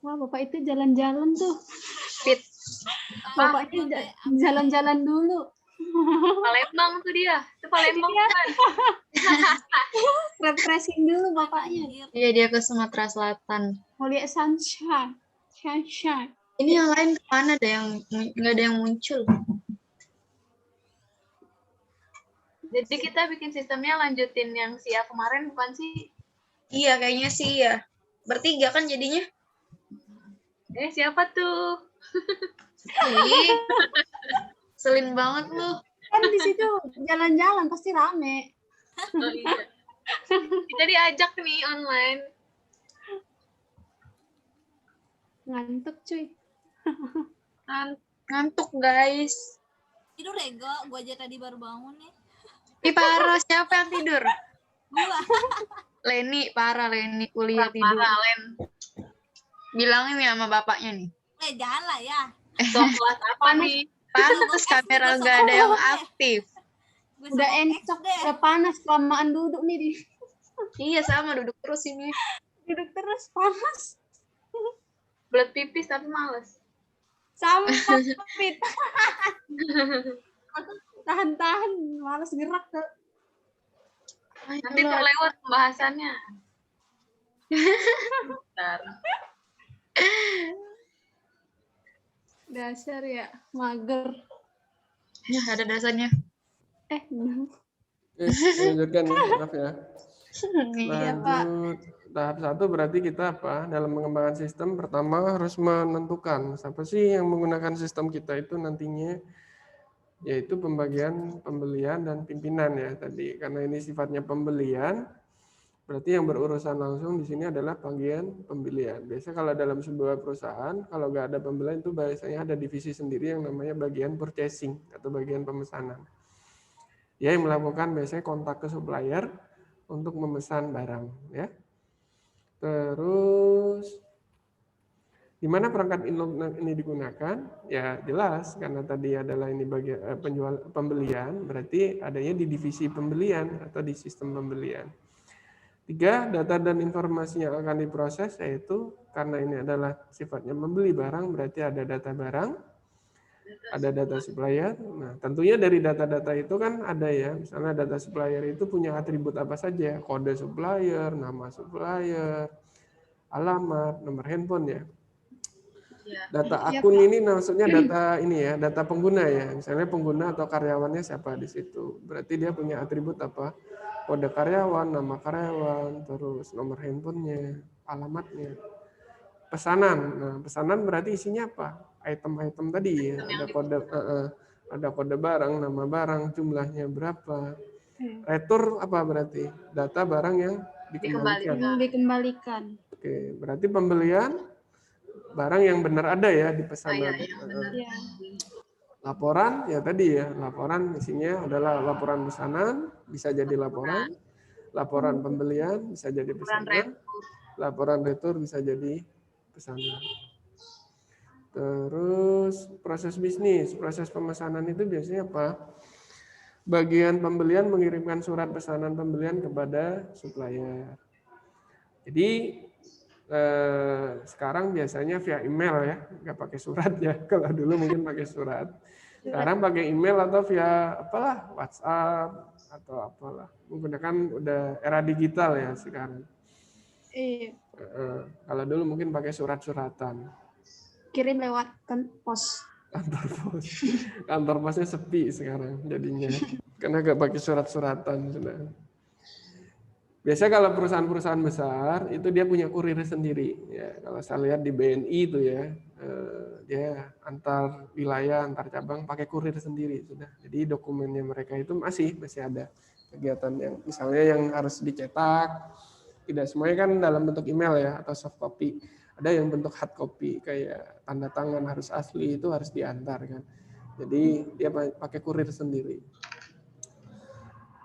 Wah, Bapak itu jalan-jalan tuh. Fit. Bapaknya jalan-jalan dulu. Palembang tuh dia. Itu Palembang kan. Refreshing dulu bapaknya. Iya, dia ke Sumatera Selatan. Mau lihat sunshine. Sunshine. Ini yang lain kemana ada yang nggak ada yang muncul? Jadi kita bikin sistemnya lanjutin yang si A kemarin bukan sih? Iya, kayaknya sih ya. Bertiga kan jadinya. Siapa tuh? Ih, selin banget lu. Kan di situ jalan-jalan pasti rame. Oh, iya. Kita diajak nih online. Ngantuk cuy. Ngantuk guys. Tidur Ego, gua aja tadi baru bangun nih. Ih parah, siapa yang tidur? Gua. Leni, parah Leni kuliah tidur. Parah, Len. Bilangin ya sama bapaknya nih. Jangan lah ya. Kelas apa nih? Pantes kamera gak ada yang aktif. Gua Udah sama encok deh. udah panas kelamaan duduk nih di Iya sama duduk terus ini. duduk terus panas. Belet pipis tapi males. Sama Fit. Tahan-tahan, malas gerak tuh. Nanti terlewat pembahasannya. Bentar. Dasar ya, mager. Ya ada dasarnya. Lanjutkan ya, maaf ya. Iya Pak. Lanjut. Tahap 1 berarti kita apa? Dalam mengembangkan sistem pertama harus menentukan siapa sih yang menggunakan sistem kita itu nantinya, yaitu pembagian pembelian dan pimpinan ya tadi. Karena ini sifatnya pembelian, berarti yang berurusan langsung di sini adalah bagian pembelian. Biasanya kalau dalam sebuah perusahaan, kalau nggak ada pembelian itu biasanya ada divisi sendiri yang namanya bagian purchasing atau bagian pemesanan. Dia yang melakukan biasanya kontak ke supplier untuk memesan barang ya. Terus di mana perangkat inlog ini digunakan? Ya jelas karena tadi adalah ini bagian pembelian, berarti adanya di divisi pembelian atau di sistem pembelian. 3, data dan informasi yang akan diproses yaitu karena ini adalah sifatnya membeli barang, berarti ada data barang, ada data supplier. Nah, tentunya dari data-data itu kan ada ya, misalnya data supplier itu punya atribut apa saja, kode supplier, nama supplier, alamat, nomor handphone ya. Data akun ini maksudnya data ini ya, data pengguna ya. Misalnya pengguna atau karyawannya siapa di situ. Berarti dia punya atribut apa? Kode karyawan, nama karyawan, terus nomor handphonenya, alamatnya. Pesanan. Nah, pesanan berarti isinya apa? Item-item tadi ya. Ada kode barang, nama barang, jumlahnya berapa. Retur apa berarti? Data barang yang Dikembalikan. Oke, berarti pembelian barang yang benar ada ya di pesanan. Ya. Laporan ya tadi ya, laporan isinya adalah laporan pesanan, bisa jadi laporan pembelian, bisa jadi pesanan, laporan retur bisa jadi pesanan. Terus proses bisnis, proses pemesanan itu biasanya apa? Bagian pembelian mengirimkan surat pesanan pembelian kepada supplier. Jadi sekarang biasanya via email ya, nggak pakai surat ya. Kalau dulu mungkin pakai surat. Sekarang pakai email atau via apalah WhatsApp atau apalah. Menggunakan udah era digital ya sekarang. Iya. Kalau dulu mungkin pakai surat-suratan. Kirim lewat pos. Kantor posnya sepi sekarang jadinya. Karena nggak pakai surat-suratan sudah. Biasanya kalau perusahaan-perusahaan besar itu dia punya kurir sendiri. Ya, kalau saya lihat di BNI itu ya, dia antar wilayah, antar cabang pakai kurir sendiri sudah. Jadi dokumennya mereka itu masih ada kegiatan yang misalnya yang harus dicetak. Tidak semuanya kan dalam bentuk email ya atau soft copy. Ada yang bentuk hard copy kayak tanda tangan harus asli itu harus diantar kan. Jadi dia pakai kurir sendiri.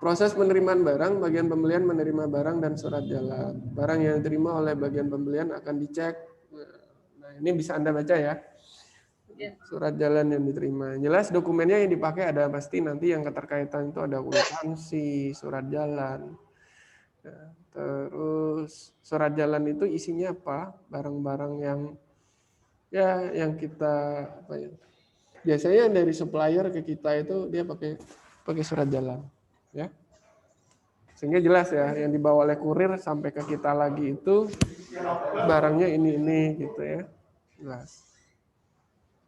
Proses penerimaan barang, bagian pembelian menerima barang dan surat jalan. Barang yang diterima oleh bagian pembelian akan dicek. Nah, ini bisa Anda baca ya. Surat jalan yang diterima. Jelas dokumennya yang dipakai ada pasti nanti yang keterkaitan itu ada kwitansi, surat jalan. Nah, terus surat jalan itu isinya apa? Barang-barang yang kita apa ya? Biasanya dari supplier ke kita itu dia pakai surat jalan. Ya, sehingga jelas ya yang dibawa oleh kurir sampai ke kita lagi itu barangnya ini gitu ya, jelas.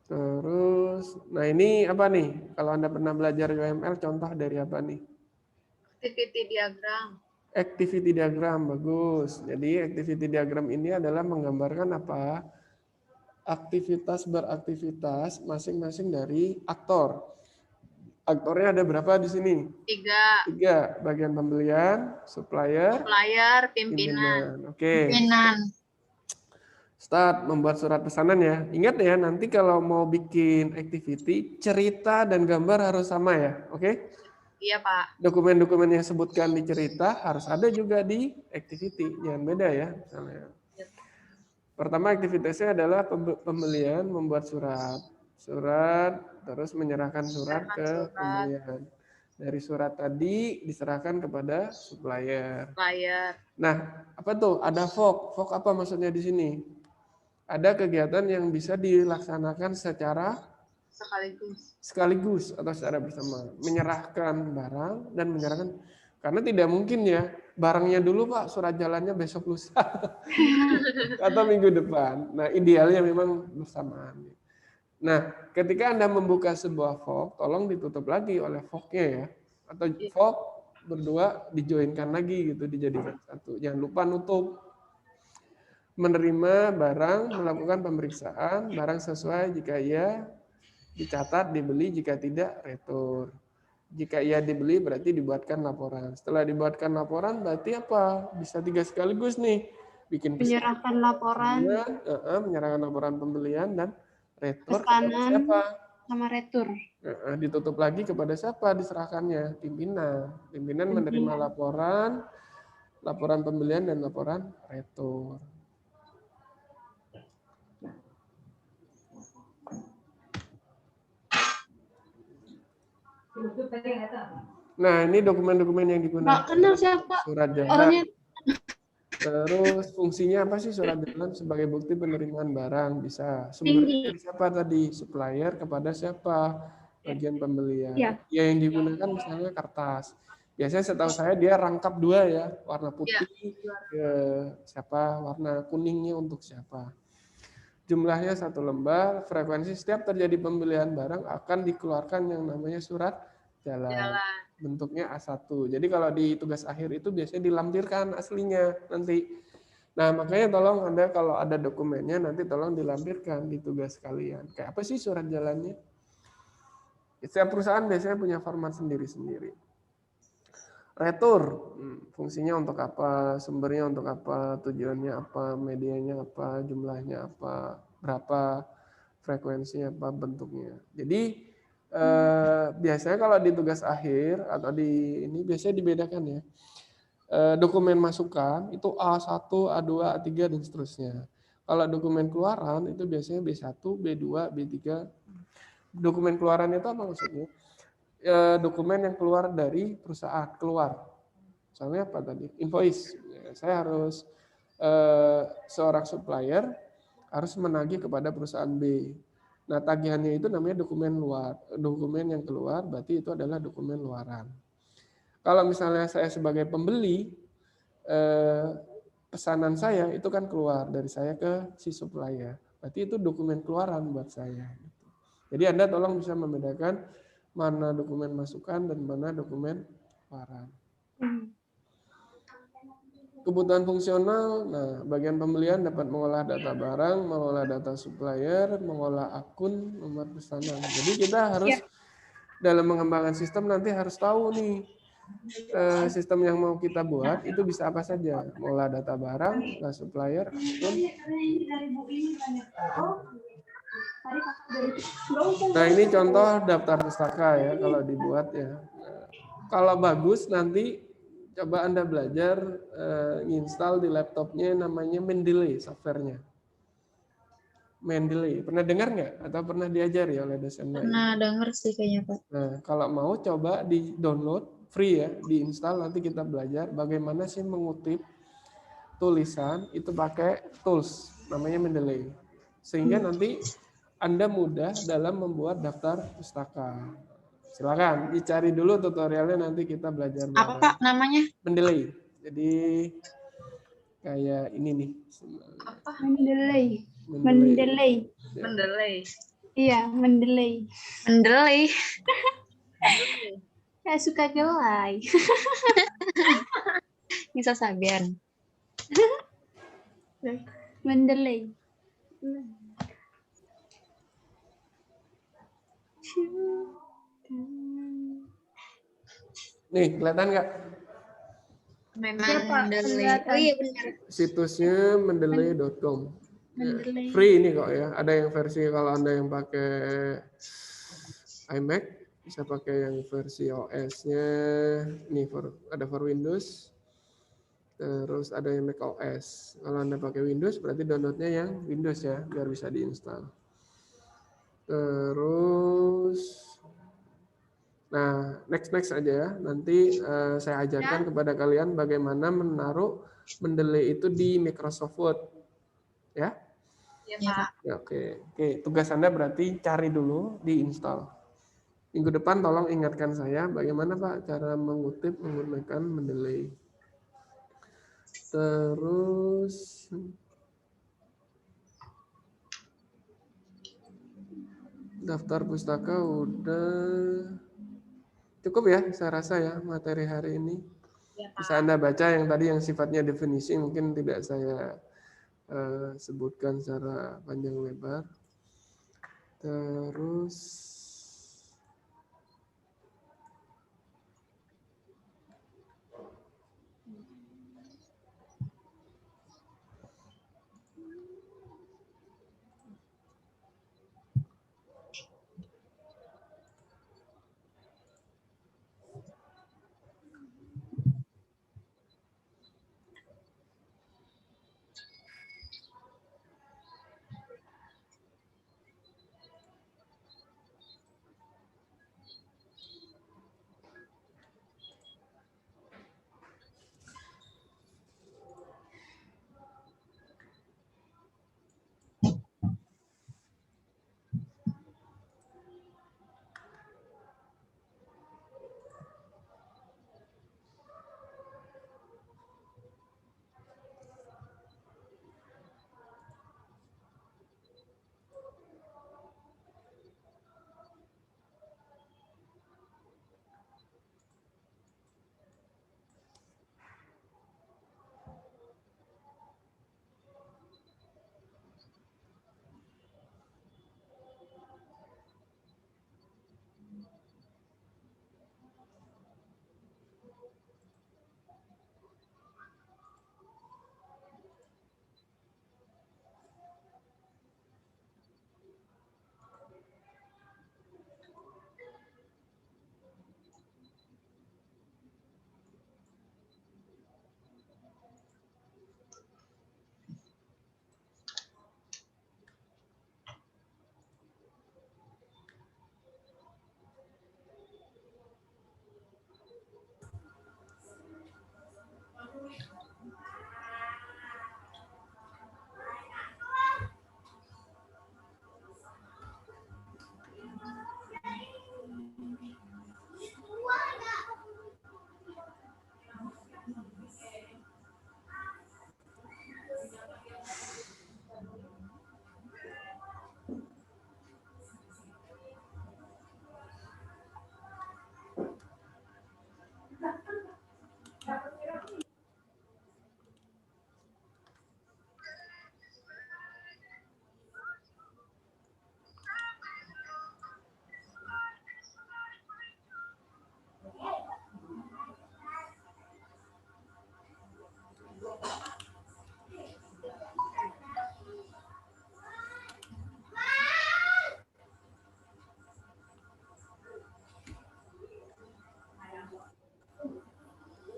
Terus, nah ini apa nih? Kalau Anda pernah belajar UML, contoh dari apa nih? Activity diagram. Activity diagram, bagus. Jadi activity diagram ini adalah menggambarkan apa? Aktivitas beraktivitas masing-masing dari aktor. Aktornya ada berapa di sini? 3. Bagian pembelian, supplier, pimpinan. Oke. Pimpinan. Start membuat surat pesanan ya. Ingat ya, nanti kalau mau bikin activity, cerita dan gambar harus sama ya. Oke? Iya, Pak. Dokumen-dokumen yang sebutkan di cerita harus ada juga di activity. Jangan beda ya. Misalnya. Pertama aktivitasnya adalah pembelian, membuat surat, terus menyerahkan surat ke pembelian. Dari surat tadi diserahkan kepada supplier. Nah, apa tuh? Ada FOK. FOK apa maksudnya di sini? Ada kegiatan yang bisa dilaksanakan secara sekaligus atau secara bersama. Menyerahkan barang dan menyerahkan, karena tidak mungkin ya barangnya dulu Pak, surat jalannya besok lusa atau minggu depan. Nah, idealnya memang bersamaan. Nah, ketika Anda membuka sebuah fork, tolong ditutup lagi oleh forknya ya. Atau fork berdua dijoinkan lagi gitu, dijadikan satu. Jangan lupa nutup. Menerima barang, melakukan pemeriksaan, barang sesuai jika ia dicatat, dibeli, jika tidak, retur. Jika ia dibeli berarti dibuatkan laporan. Setelah dibuatkan laporan berarti apa? Bisa 3 sekaligus nih. Bikin Menyerahkan laporan. Menyerahkan laporan pembelian dan retur pesanan siapa? Sama retur. Ditutup lagi kepada siapa diserahkannya? Pimpinan. Pimpinan menerima laporan pembelian dan laporan retur. Nah, ini dokumen-dokumen yang digunakan. Nggak kenal siapa surat jalan. orangnya. Terus fungsinya apa sih surat jalan sebagai bukti penerimaan barang? Bisa sumbernya dari siapa tadi? Supplier kepada siapa? Bagian pembelian. Ya, yang digunakan misalnya kertas. Biasanya setahu saya dia rangkap 2 ya, warna putih ke siapa, warna kuningnya untuk siapa. Jumlahnya 1 lembar, frekuensi setiap terjadi pembelian barang akan dikeluarkan yang namanya surat jalan. Bentuknya A1. Jadi kalau di tugas akhir itu biasanya dilampirkan aslinya nanti. Nah, makanya tolong Anda kalau ada dokumennya nanti tolong dilampirkan di tugas kalian. Kayak apa sih surat jalannya? Setiap perusahaan biasanya punya format sendiri-sendiri. Retur, fungsinya untuk apa, sumbernya untuk apa, tujuannya apa, medianya apa, jumlahnya apa, berapa, frekuensinya apa, bentuknya. Jadi biasanya kalau di tugas akhir atau di ini biasanya dibedakan ya. dokumen masukan itu A1, A2, A3 dan seterusnya. Kalau dokumen keluaran itu biasanya B1, B2, B3. Dokumen keluaran itu apa maksudnya? Dokumen yang keluar dari perusahaan, keluar. Misalnya apa tadi? Invoice. Saya harus seorang supplier harus menagih kepada perusahaan B. Nah, tagihannya itu namanya dokumen luar. Dokumen yang keluar berarti itu adalah dokumen luaran. Kalau misalnya saya sebagai pembeli, pesanan saya itu kan keluar dari saya ke si supplier. Berarti itu dokumen keluaran buat saya. Jadi Anda tolong bisa membedakan mana dokumen masukan dan mana dokumen keluaran. Kebutuhan fungsional, nah bagian pembelian dapat mengolah data barang, mengolah data supplier, mengolah akun, membuat pesanan. Jadi kita harus dalam mengembangkan sistem nanti harus tahu nih sistem yang mau kita buat itu bisa apa saja, mengolah data barang, data supplier, akun. Nah ini contoh daftar pustaka ya kalau dibuat ya. Kalau bagus nanti coba Anda belajar install di laptopnya namanya Mendeley softwarenya. Mendeley. Pernah dengar nggak? Atau pernah diajari oleh dosen lain? Pernah denger sih kayaknya, Pak. Nah, kalau mau coba di download, free ya, diinstal nanti kita belajar bagaimana sih mengutip tulisan itu pakai tools, namanya Mendeley. Sehingga nanti Anda mudah dalam membuat daftar pustaka. Silakan dicari dulu tutorialnya, nanti kita belajar bareng. Apa, Pak, namanya? Mendeley. Jadi kayak ini nih. Apa? Mendeley. Mendeley. Mendeley. Ya. Mendeley. Iya, mendeley. Mendeley. Saya suka gelai. Bisa sabian. Mendeley. Nih, kelihatan nggak? Mendeley. Oh iya benar. Situsnya mendeley.com. Mendeley. Free ini kok ya. Ada yang versi kalau Anda yang pakai iMac bisa pakai yang versi OS-nya. Ini ada for Windows. Terus ada yang Mac OS. Kalau Anda pakai Windows berarti downloadnya yang Windows ya, biar bisa diinstal. Terus, nah next aja ya. Nanti saya ajarkan kepada kalian bagaimana menaruh Mendeley itu di Microsoft Word, ya. Ya, Pak. Ya, oke. Tugas Anda berarti cari dulu, diinstal. Minggu depan tolong ingatkan saya bagaimana Pak cara mengutip menggunakan Mendeley. Terus daftar pustaka udah cukup ya, saya rasa ya materi hari ini. Ya, Pak. Bisa Anda baca yang tadi yang sifatnya definisi mungkin tidak saya sebutkan secara panjang lebar. Terus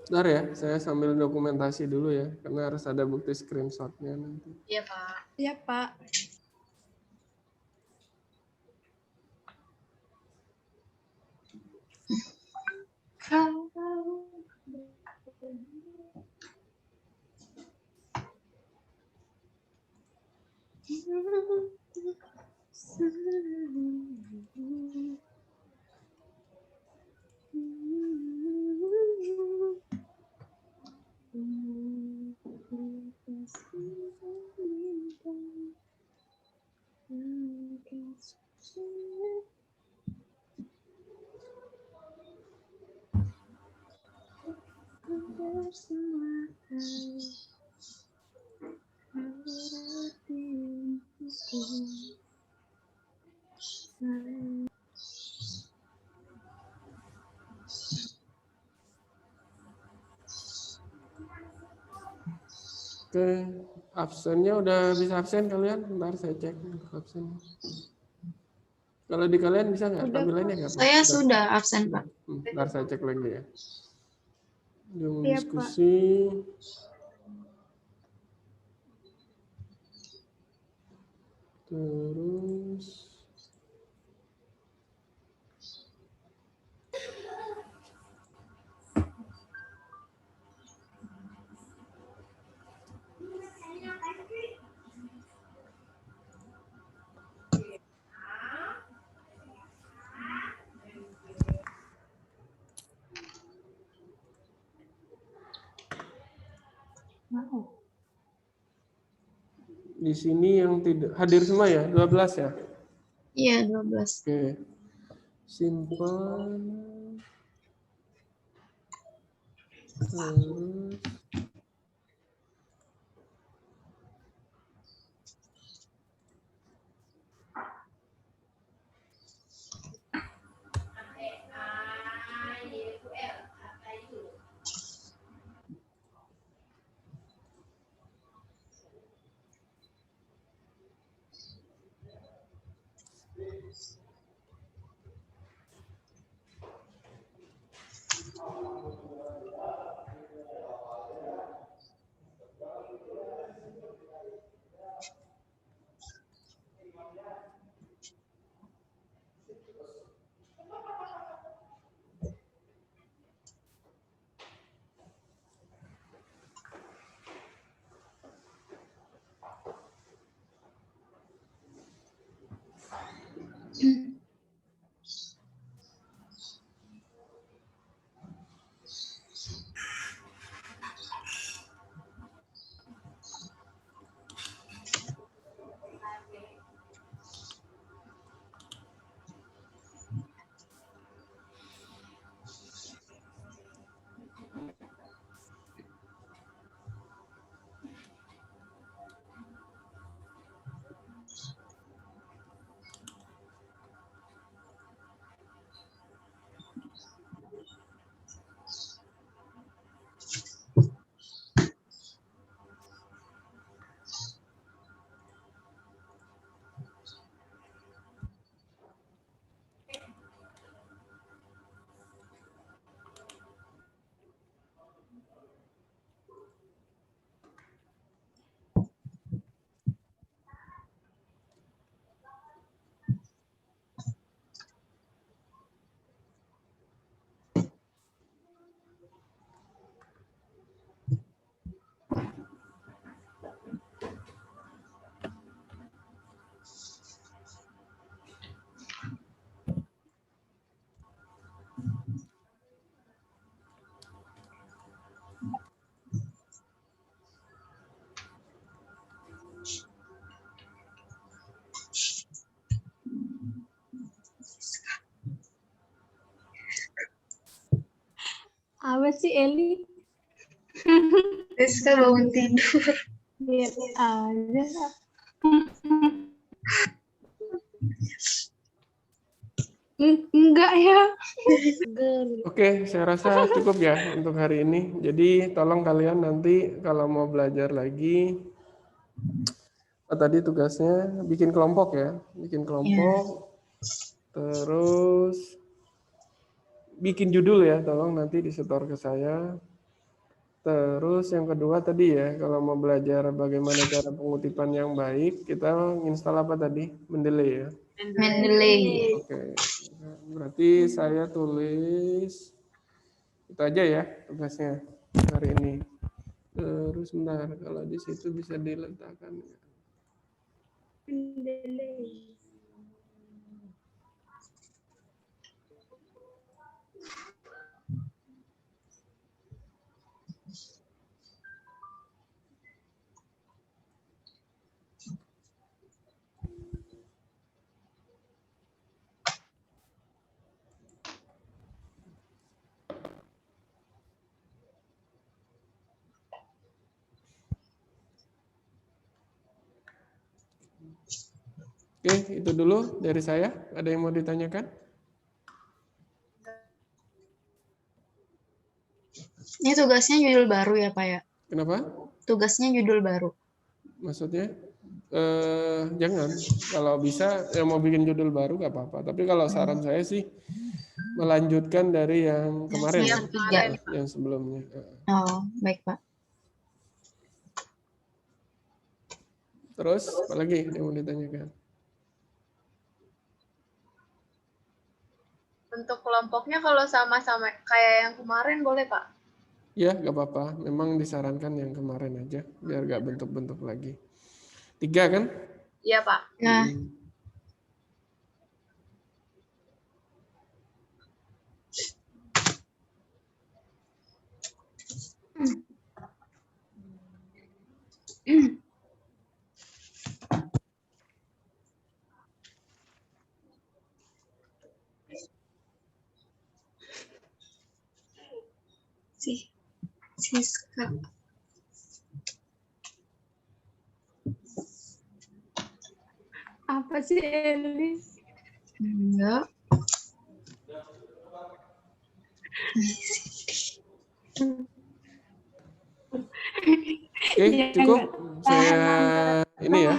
Bentar ya, saya sambil dokumentasi dulu ya, karena harus ada bukti screenshotnya nanti. Iya, Pak. Iya, Pak. Oke, absennya udah bisa absen kalian? Bentar saya cek absen. Kalau di kalian bisa nggak tampilannya nggak? Pak? Saya sudah absen, Pak. Bentar saya cek lagi ya. Jom Iya, diskusi. Terus. Di sini yang tidak hadir semua ya, 12 ya? Iya, 12. Oke. Simpan. Terus. Apa sih Eli? Rizka bangun tidur. Lihat aja. Enggak ya. Oke, saya rasa cukup ya untuk hari ini. Jadi tolong kalian nanti kalau mau belajar lagi, tadi tugasnya bikin kelompok ya, bikin kelompok, terus bikin judul ya, tolong nanti disetor ke saya. Terus yang kedua tadi ya, kalau mau belajar bagaimana cara pengutipan yang baik, kita install apa tadi? Mendeley ya. Mendeley. Oke, berarti saya tulis itu aja ya tugasnya hari ini. Terus bentar, kalau di situ bisa diletakkan. Oke, itu dulu dari saya. Ada yang mau ditanyakan? Ini tugasnya judul baru ya, Pak ya? Kenapa? Tugasnya judul baru. Maksudnya? Jangan. Kalau bisa, yang mau bikin judul baru nggak apa-apa. Tapi kalau saran saya sih, melanjutkan dari yang kemarin, Yang ketiga. yang sebelumnya. Oh, baik, Pak. Terus, apa lagi yang mau ditanyakan? Untuk kelompoknya kalau sama-sama kayak yang kemarin boleh, Pak? Ya, nggak apa-apa. Memang disarankan yang kemarin aja, biar nggak bentuk-bentuk lagi. 3 kan? Iya, Pak. Nah, Siska. Apa sih Elis? Enggak. Oke, cukup. Saya ini ya.